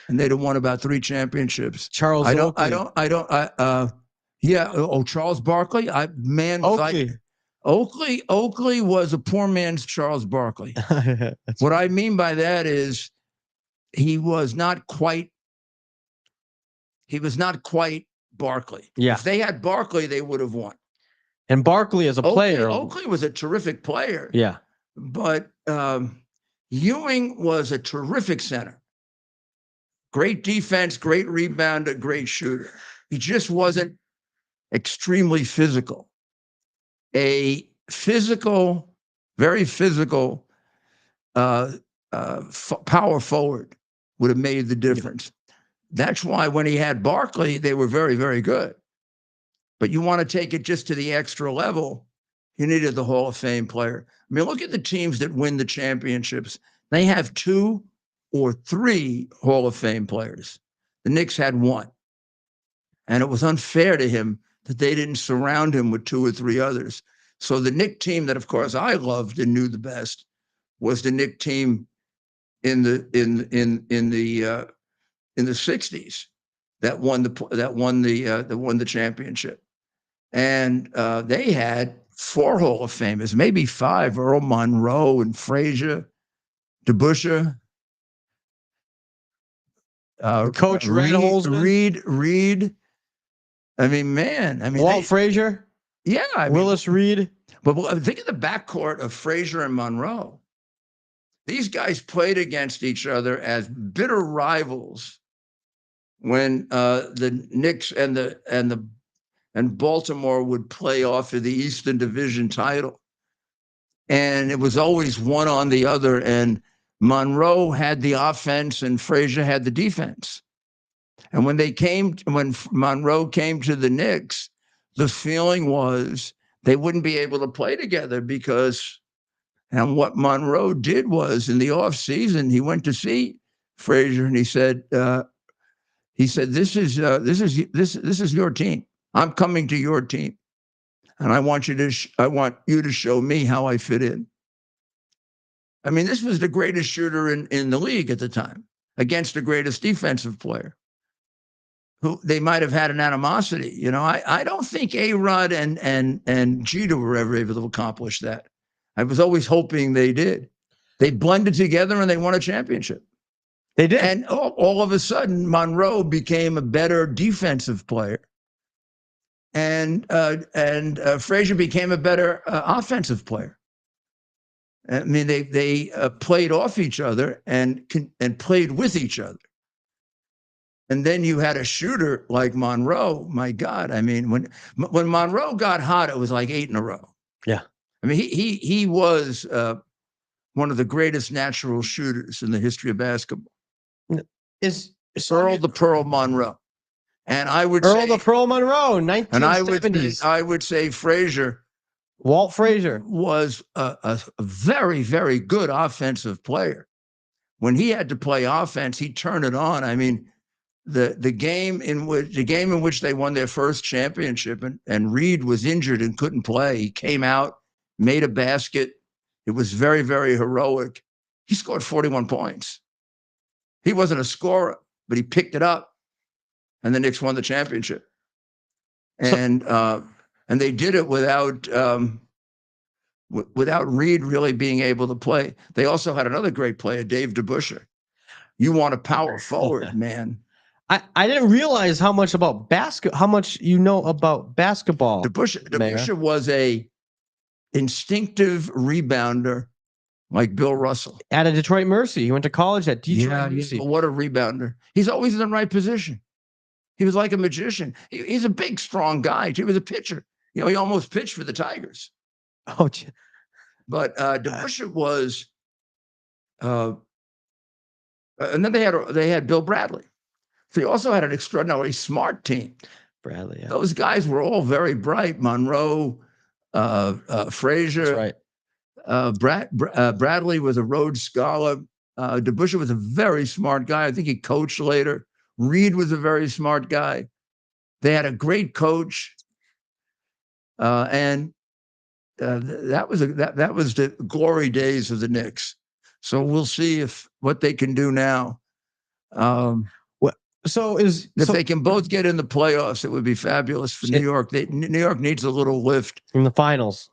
[SPEAKER 1] and they'd have won about 3 championships.
[SPEAKER 5] Charles Oakley.
[SPEAKER 1] Charles Barkley. Oakley was a poor man's Charles Barkley. What I mean by that is he was not quite Barkley.
[SPEAKER 5] Yeah.
[SPEAKER 1] If they had Barkley, they would have won.
[SPEAKER 5] And Barkley as a player.
[SPEAKER 1] Oakley was a terrific player.
[SPEAKER 5] Yeah.
[SPEAKER 1] But Ewing was a terrific center. Great defense, great rebounder, great shooter. He just wasn't extremely physical. A physical, very physical power forward would have made the difference. That's why when he had Barkley, they were very, very good. But you want to take it just to the extra level, you needed the Hall of Fame player. I mean, look at the teams that win the championships. They have 2 or 3 Hall of Fame players. The Knicks had 1. And it was unfair to him that they didn't surround him with 2 or 3 others. So the Knicks team that, of course, I loved and knew the best was the Knicks team in the 60s that won the championship. And they had 4 Hall of Famers, maybe 5: Earl Monroe and Frazier, DeBusschere,
[SPEAKER 5] Coach
[SPEAKER 1] Reed. I mean, man. I mean,
[SPEAKER 5] Walt Frazier.
[SPEAKER 1] Yeah,
[SPEAKER 5] Willis Reed.
[SPEAKER 1] But think of the backcourt of Frazier and Monroe. These guys played against each other as bitter rivals when the Knicks and Baltimore would play off of the Eastern Division title. And it was always one on the other. And Monroe had the offense and Frazier had the defense. And when Monroe came to the Knicks, the feeling was they wouldn't be able to play together because, and what Monroe did was in the off season, he went to see Frazier and he said, this is your team. I'm coming to your team, and I want you to show me how I fit in. I mean, this was the greatest shooter in the league at the time against the greatest defensive player. Who they might have had an animosity. You know, I don't think A-Rod and Jeter were ever able to accomplish that. I was always hoping they did. They blended together and they won a championship.
[SPEAKER 5] They did.
[SPEAKER 1] And all of a sudden, Monroe became a better defensive player. And Frazier became a better offensive player. I mean, they played off each other and played with each other. And then you had a shooter like Monroe. My God, I mean, when Monroe got hot, it was like 8 in a row.
[SPEAKER 5] Yeah,
[SPEAKER 1] I mean, he was one of the greatest natural shooters in the history of basketball.
[SPEAKER 5] Is
[SPEAKER 1] Earl the Pearl Monroe, and I would
[SPEAKER 5] Earl
[SPEAKER 1] say
[SPEAKER 5] the Pearl Monroe, 1970s.
[SPEAKER 1] And I would say Frazier,
[SPEAKER 5] Walt Frazier,
[SPEAKER 1] was a very, very good offensive player. When he had to play offense, he turned it on. I mean, the game in which they won their first championship, and Reed was injured and couldn't play. He came out, made a basket. It was very, very heroic. He scored 41 points. He wasn't a scorer, but he picked it up, and the Knicks won the championship. And they did it without Reed really being able to play. They also had another great player, Dave DeBusschere. You want a power forward, man.
[SPEAKER 5] I didn't realize how much you know about basketball.
[SPEAKER 1] DeBusschere was a instinctive rebounder like Bill Russell.
[SPEAKER 5] At a Detroit Mercy. He went to college at Detroit Mercy.
[SPEAKER 1] What a rebounder. He's always in the right position. He was like a magician. He's a big, strong guy. He was a pitcher. You know, he almost pitched for the Tigers.
[SPEAKER 5] Oh,
[SPEAKER 1] but DeBusschere was, and then they had Bill Bradley. So he also had an extraordinarily smart team.
[SPEAKER 5] Bradley, yeah.
[SPEAKER 1] Those guys were all very bright. Monroe, Frazier.
[SPEAKER 5] That's
[SPEAKER 1] right. Bradley was a Rhodes Scholar. DeBusschere was a very smart guy. I think he coached later. Reed was a very smart guy. They had a great coach, and that was the glory days of the Knicks. So we'll see what they can do now. If they can both get in the playoffs, it would be fabulous for New York. New York needs a little lift
[SPEAKER 5] in the finals.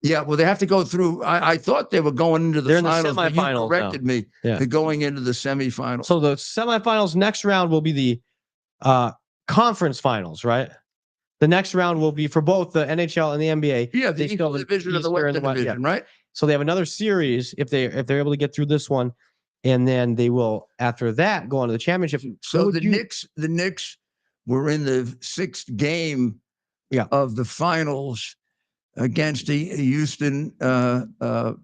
[SPEAKER 1] Yeah, well, they have to go through. I thought they were going into the finals.
[SPEAKER 5] In the semifinals.
[SPEAKER 1] But you corrected me. Yeah. They're going into the semifinals.
[SPEAKER 5] So the semifinals next round will be the conference finals, right? The next round will be for both the NHL and the NBA.
[SPEAKER 1] Yeah,
[SPEAKER 5] They
[SPEAKER 1] the
[SPEAKER 5] still
[SPEAKER 1] East
[SPEAKER 5] have
[SPEAKER 1] division of the
[SPEAKER 5] Eastern and
[SPEAKER 1] Western
[SPEAKER 5] yeah.
[SPEAKER 1] division, right?
[SPEAKER 5] So they have another series if they're able to get through this one, and then they will after that go on to the championship.
[SPEAKER 1] So the Knicks were in the 6th game of the finals against the Houston
[SPEAKER 5] that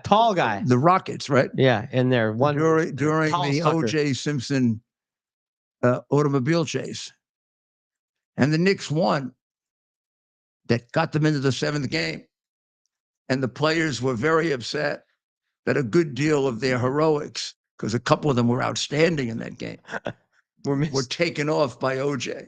[SPEAKER 5] tall guy,
[SPEAKER 1] the Rockets, right?
[SPEAKER 5] Yeah, and they're one
[SPEAKER 1] during the O.J. Simpson automobile chase, and the Knicks won. That got them into the 7th game, and the players were very upset that a good deal of their heroics, because a couple of them were outstanding in that game, were taken off by O.J.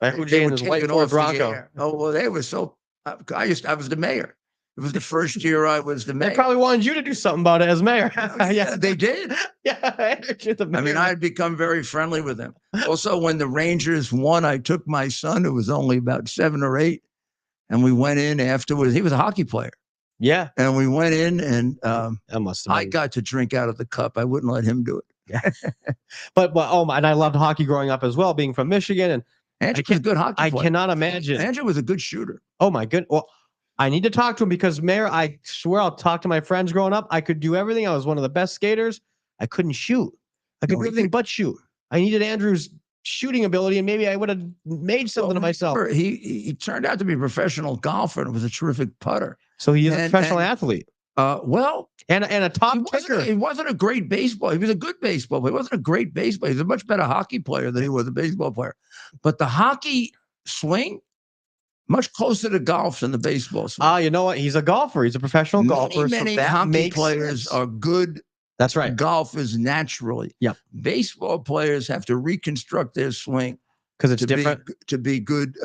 [SPEAKER 5] They were taken off Bronco.
[SPEAKER 1] Oh well, they were so. I was the mayor. It was the first year I was the mayor.
[SPEAKER 5] They probably wanted you to do something about it as mayor.
[SPEAKER 1] Yeah, they did.
[SPEAKER 5] Yeah,
[SPEAKER 1] I mean, I had become very friendly with them. Also, when the Rangers won, I took my son, who was only about 7 or 8, and we went in afterwards. He was a hockey player.
[SPEAKER 5] Yeah.
[SPEAKER 1] And we went in, and
[SPEAKER 5] I
[SPEAKER 1] got to drink out of the cup. I wouldn't let him do it.
[SPEAKER 5] but and I loved hockey growing up as well, being from Michigan. And
[SPEAKER 1] Andrew was a good hockey player.
[SPEAKER 5] I cannot imagine.
[SPEAKER 1] Andrew was a good shooter.
[SPEAKER 5] Oh my goodness. Well, I need to talk to him because Mayor, I swear I'll talk to my friends growing up. I could do everything. I was one of the best skaters. I couldn't shoot. I could do everything but shoot. I needed Andrew's shooting ability, and maybe I would have made something of myself.
[SPEAKER 1] He turned out to be a professional golfer and was a terrific putter.
[SPEAKER 5] So he is a professional athlete.
[SPEAKER 1] Well,
[SPEAKER 5] and a top kicker.
[SPEAKER 1] He wasn't a great baseball. He was a good baseball, but he wasn't a great baseball. He's a much better hockey player than he was a baseball player. But the hockey swing, much closer to golf than the baseball swing.
[SPEAKER 5] You know what? He's a golfer. He's a professional golfer.
[SPEAKER 1] Many hockey players are good.
[SPEAKER 5] That's right.
[SPEAKER 1] Golfers naturally.
[SPEAKER 5] Yep.
[SPEAKER 1] Baseball players have to reconstruct their swing
[SPEAKER 5] because it's different
[SPEAKER 1] to be good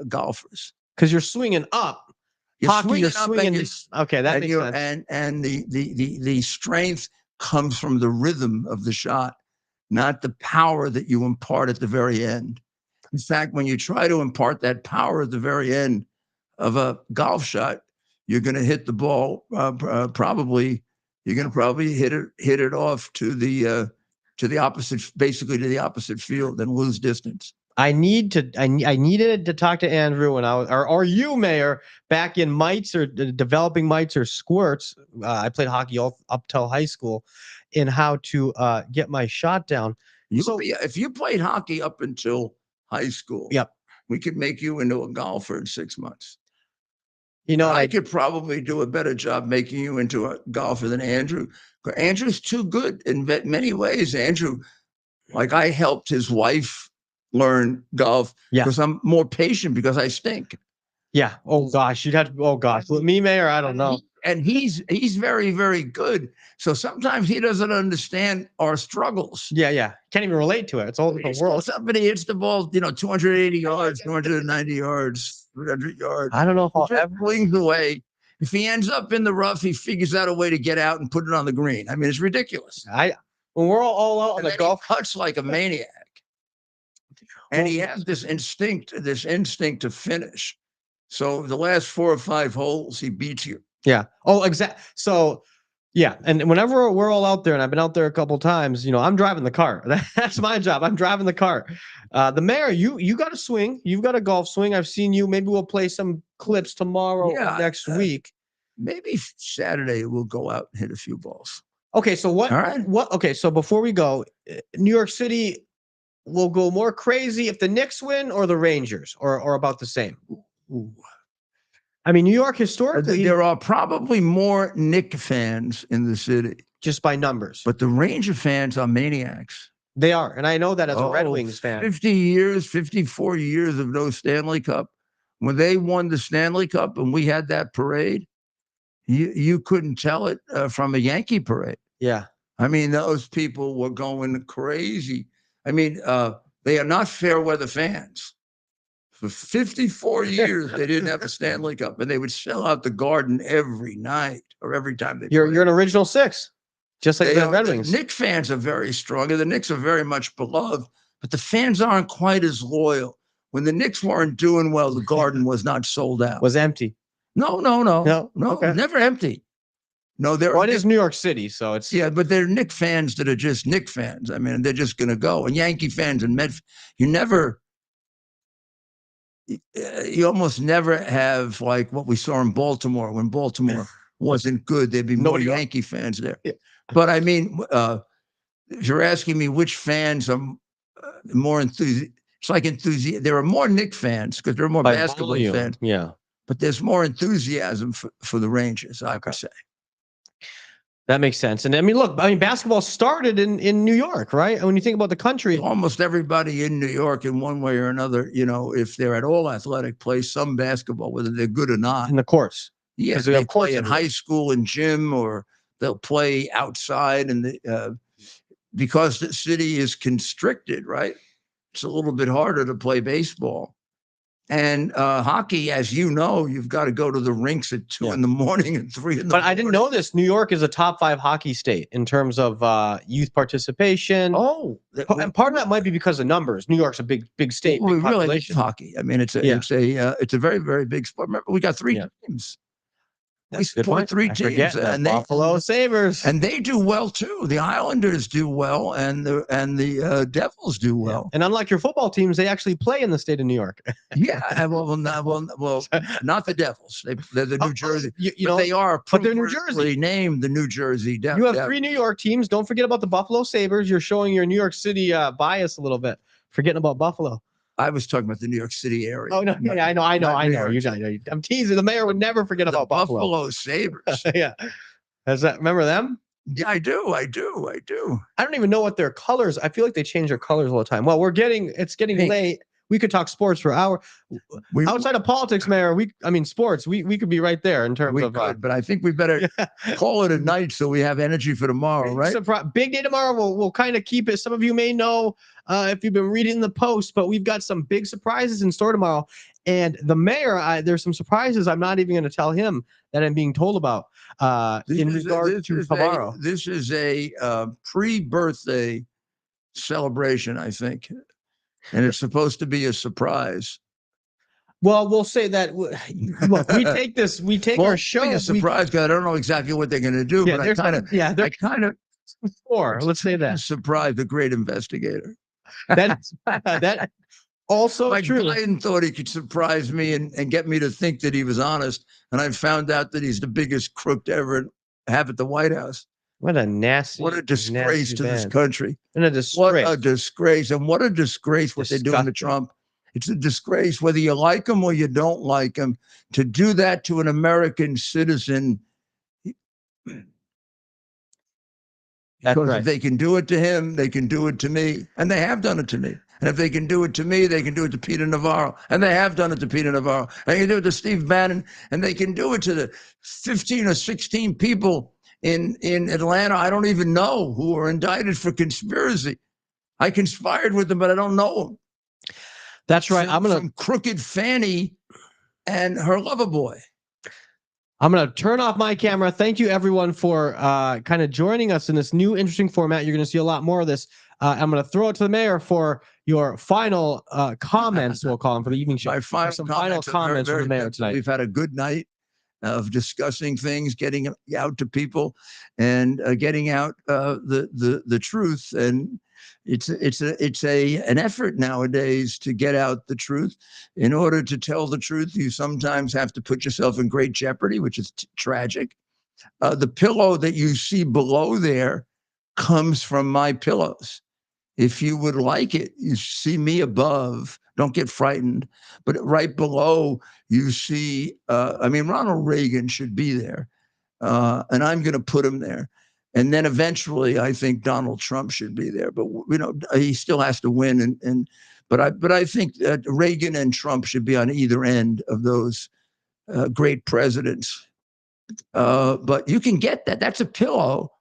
[SPEAKER 1] golfers.
[SPEAKER 5] Because you're swinging up. Hockey, you're swinging. Okay, that makes sense.
[SPEAKER 1] And the strength comes from the rhythm of the shot, not the power that you impart at the very end. In fact, when you try to impart that power at the very end of a golf shot, you're going to hit the ball probably. You're going to probably hit it off to the opposite, basically to the opposite field, and lose distance.
[SPEAKER 5] I needed to talk to Andrew when I was, or you, Mayor, back in mites or developing mites or squirts. I played hockey up till high school, in how to get my shot down.
[SPEAKER 1] If you played hockey up until high school,
[SPEAKER 5] yep,
[SPEAKER 1] we could make you into a golfer in 6 months.
[SPEAKER 5] You know,
[SPEAKER 1] I could probably do a better job making you into a golfer than Andrew. Andrew's too good in many ways. Andrew, like, I helped his wife learn golf because I'm more patient because I stink.
[SPEAKER 5] Yeah. Oh gosh, you'd have to. Oh gosh, me, Mayor, I don't know.
[SPEAKER 1] And he's very, very good. So sometimes he doesn't understand our struggles.
[SPEAKER 5] Yeah. Can't even relate to it. It's all the world.
[SPEAKER 1] Somebody hits the ball, 280 yards, 290 yards, 300 yards.
[SPEAKER 5] I don't know
[SPEAKER 1] if he flings away. If he ends up in the rough, he figures out a way to get out and put it on the green. I mean, it's ridiculous.
[SPEAKER 5] When we're all out on the golf,
[SPEAKER 1] he cuts like a maniac. And he has this instinct to finish. So the last 4 or 5 holes, he beats you.
[SPEAKER 5] Yeah. Oh, exactly. So, yeah. And whenever we're all out there, and I've been out there a couple of times, I'm driving the car. That's my job. I'm driving the car. The Mayor, you got a swing. You've got a golf swing. I've seen you. Maybe we'll play some clips tomorrow or next week.
[SPEAKER 1] Maybe Saturday we'll go out and hit a few balls.
[SPEAKER 5] Okay. So what?
[SPEAKER 1] All right.
[SPEAKER 5] Okay. So before we go, New York City will go more crazy if the Knicks win or the Rangers, or about the same.
[SPEAKER 1] Ooh.
[SPEAKER 5] I mean, New York historically,
[SPEAKER 1] there are probably more Knick fans in the city,
[SPEAKER 5] just by numbers.
[SPEAKER 1] But the Ranger fans are maniacs.
[SPEAKER 5] They are, and I know that as a Red Wings fan.
[SPEAKER 1] 54 years of no Stanley Cup. When they won the Stanley Cup and we had that parade, you couldn't tell it from a Yankee parade.
[SPEAKER 5] Yeah,
[SPEAKER 1] I mean, those people were going crazy. I mean, they are not fair weather fans. For 54 years, they didn't have a Stanley Cup, and they would sell out the Garden every night or every time they played.
[SPEAKER 5] You're an original six, just like the Red Wings.
[SPEAKER 1] Knicks fans are very strong, and the Knicks are very much beloved, but the fans aren't quite as loyal. When the Knicks weren't doing well, the Garden was not sold out.
[SPEAKER 5] Was empty.
[SPEAKER 1] No.
[SPEAKER 5] Okay.
[SPEAKER 1] Never empty. No,
[SPEAKER 5] it is New York City, so it's
[SPEAKER 1] but they're Knicks fans that are just Knicks fans. I mean, they're just going to go. And Yankee fans and Met, you almost never have like what we saw in Baltimore when Baltimore wasn't good. There'd be more
[SPEAKER 5] Nobody-
[SPEAKER 1] Yankee fans there.
[SPEAKER 5] Yeah.
[SPEAKER 1] But I mean, if you're asking me which fans are more enthusiastic, it's like enthusiasm. There are more Knicks fans because there are more
[SPEAKER 5] By
[SPEAKER 1] basketball
[SPEAKER 5] volume,
[SPEAKER 1] fans,
[SPEAKER 5] yeah.
[SPEAKER 1] but there's more enthusiasm for the Rangers, I would say.
[SPEAKER 5] That makes sense. And I mean, look, I mean, basketball started in New York, right? And when you think about the country,
[SPEAKER 1] Almost everybody in New York, in one way or another, you know, if they're at all athletic, plays some basketball, whether they're good or not.
[SPEAKER 5] in the courts.
[SPEAKER 1] Yeah,
[SPEAKER 5] 'Cause we
[SPEAKER 1] they
[SPEAKER 5] have courts
[SPEAKER 1] play in
[SPEAKER 5] everywhere.
[SPEAKER 1] high school and gym, or they'll play outside, and because the city is constricted, right? It's a little bit harder to play baseball. And hockey, as you know, you've got to go to the rinks at 2 in the morning and 3 in the
[SPEAKER 5] But I didn't
[SPEAKER 1] morning.
[SPEAKER 5] know this. New York is a top 5 hockey state in terms of youth participation.
[SPEAKER 1] Oh,
[SPEAKER 5] And part of that might be because of numbers. New York's a big state,
[SPEAKER 1] we
[SPEAKER 5] big
[SPEAKER 1] really love
[SPEAKER 5] population.
[SPEAKER 1] hockey. I mean, it's a very, very big sport. Remember, we got 3 teams.
[SPEAKER 5] That's a
[SPEAKER 1] We
[SPEAKER 5] good
[SPEAKER 1] support
[SPEAKER 5] point.
[SPEAKER 1] 3
[SPEAKER 5] I forget
[SPEAKER 1] teams,
[SPEAKER 5] that
[SPEAKER 1] and
[SPEAKER 5] Buffalo Sabres.
[SPEAKER 1] and they do well too. The Islanders do well, and the Devils do well.
[SPEAKER 5] And unlike your football teams, they actually play in the state of New York.
[SPEAKER 1] Yeah, well, not the Devils. They're the New Jersey.
[SPEAKER 5] You
[SPEAKER 1] But
[SPEAKER 5] know,
[SPEAKER 1] they are
[SPEAKER 5] but they're New
[SPEAKER 1] appropriately
[SPEAKER 5] Jersey.
[SPEAKER 1] named the New Jersey Devils.
[SPEAKER 5] You have 3 New York teams. Don't forget about the Buffalo Sabres. You're showing your New York City bias a little bit, forgetting about Buffalo.
[SPEAKER 1] I was talking about the New York City area.
[SPEAKER 5] Oh no, yeah, I know.
[SPEAKER 1] not New
[SPEAKER 5] You
[SPEAKER 1] York
[SPEAKER 5] know, I'm teasing. The mayor would never forget
[SPEAKER 1] The
[SPEAKER 5] about Buffalo.
[SPEAKER 1] Buffalo Sabres.
[SPEAKER 5] Yeah, remember them?
[SPEAKER 1] Yeah, I do.
[SPEAKER 5] I don't even know what their colors. I feel like they change their colors all the time. Well, it's getting
[SPEAKER 1] Pink.
[SPEAKER 5] late. We could talk sports for hours. Outside of politics, Mayor, sports. We could be right there in terms
[SPEAKER 1] We
[SPEAKER 5] of.
[SPEAKER 1] could, but I think we better call it a night so we have energy for tomorrow, right?
[SPEAKER 5] Big day tomorrow. We'll kind of keep it. Some of you may know if you've been reading the post, but we've got some big surprises in store tomorrow. And the mayor, there's some surprises I'm not even going to tell him that I'm being told about in regard to tomorrow.
[SPEAKER 1] This is a pre-birthday celebration, I think, and it's supposed to be a surprise.
[SPEAKER 5] Well, we'll say that look, we take our show.
[SPEAKER 1] Be a surprise because I don't know exactly what they're going to do, but I kind of
[SPEAKER 5] let's say that
[SPEAKER 1] surprised the great investigator.
[SPEAKER 5] That also
[SPEAKER 1] Like
[SPEAKER 5] true.
[SPEAKER 1] Biden thought he could surprise me and get me to think that he was honest, and I found out that he's the biggest crook to ever have at the White House.
[SPEAKER 5] What a
[SPEAKER 1] disgrace to this country.
[SPEAKER 5] And a disgrace.
[SPEAKER 1] What a disgrace. And what a disgrace what they're doing to Trump. It's a disgrace, whether you like him or you don't like him, to do that to an American citizen. Because if they can do it to him, they can do it to me. And they have done it to me. And if they can do it to me, they can do it to Peter Navarro. And they have done it to Peter Navarro. They can do it to Steve Bannon. And they can do it to the 15 or 16 people in Atlanta I don't even know who are indicted for conspiracy. I conspired with them, but I don't know them.
[SPEAKER 5] That's right.
[SPEAKER 1] From Crooked Fanny and her lover boy.
[SPEAKER 5] I'm going to turn off my camera. Thank you, everyone, for kind of joining us in this new interesting format. You're going to see a lot more of this. I'm going to throw it to the mayor for your final comments, we'll call them, for the evening show. Some final comments from the mayor tonight.
[SPEAKER 1] We've had a good night of discussing things, getting out to people, and getting out the truth. And it's an effort nowadays to get out the truth. In order to tell the truth, you sometimes have to put yourself in great jeopardy, which is tragic. The pillow that you see below there comes from my pillows. If you would like it, you see me above. Don't get frightened. But right below, you see, Ronald Reagan should be there. And I'm going to put him there. And then eventually, I think Donald Trump should be there. But, he still has to win. But I think that Reagan and Trump should be on either end of those great presidents. But you can get that. That's a pillow.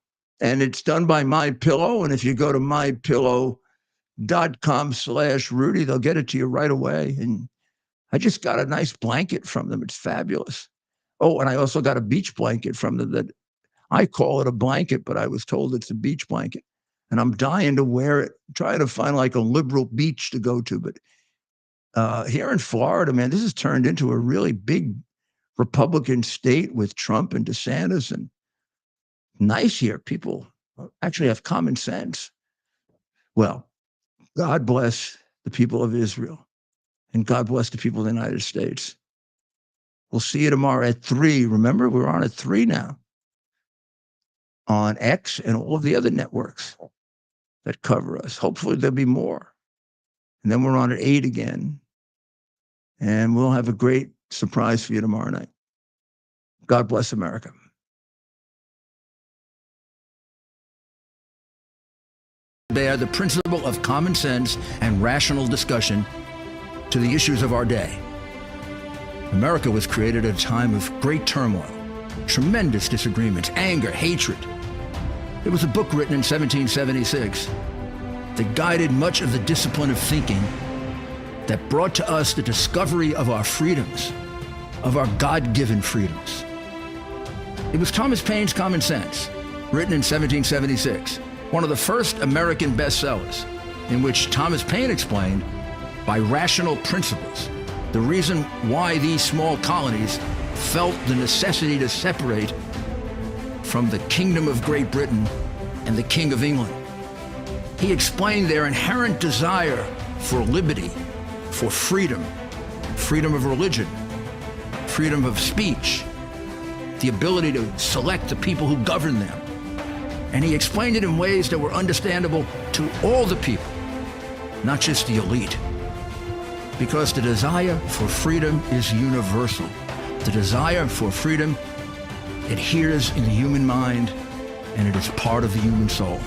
[SPEAKER 1] And it's done by My Pillow. And if you go to mypillow.com/Rudy, they'll get it to you right away. And I just got a nice blanket from them. It's fabulous. Oh, and I also got a beach blanket from them that I call it a blanket, but I was told it's a beach blanket. And I'm dying to wear it, trying to find like a liberal beach to go to. But here in Florida, man, this has turned into a really big Republican state with Trump and DeSantis, and nice here. People actually have common sense. Well, God bless the people of Israel. And God bless the people of the United States. We'll see you tomorrow at 3. Remember, we're on at 3 now on X and all of the other networks that cover us. Hopefully there'll be more. And then we're on at 8 again. And we'll have a great surprise for you tomorrow night. God bless America. Bear the principle of common sense and rational discussion to the issues of our day. America was created at a time of great turmoil, tremendous disagreements, anger, hatred. There was a book written in 1776 that guided much of the discipline of thinking that brought to us the discovery of our freedoms, of our God-given freedoms. It was Thomas Paine's Common Sense, written in 1776, one of the first American bestsellers, in which Thomas Paine explained, by rational principles, the reason why these small colonies felt the necessity to separate from the Kingdom of Great Britain and the King of England. He explained their inherent desire for liberty, for freedom, freedom of religion, freedom of speech, the ability to select the people who govern them. And he explained it in ways that were understandable to all the people, not just the elite. Because the desire for freedom is universal. The desire for freedom adheres in the human mind, and it is part of the human soul.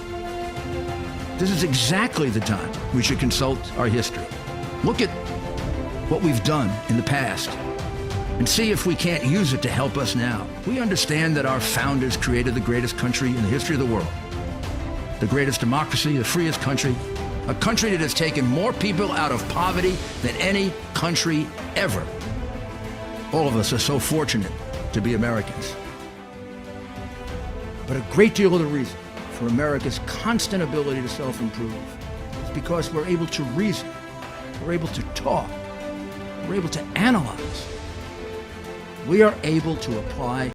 [SPEAKER 1] This is exactly the time we should consult our history. Look at what we've done in the past and see if we can't use it to help us now. We understand that our founders created the greatest country in the history of the world, the greatest democracy, the freest country, a country that has taken more people out of poverty than any country ever. All of us are so fortunate to be Americans. But a great deal of the reason for America's constant ability to self-improve is because we're able to reason, we're able to talk, we're able to analyze. We are able to apply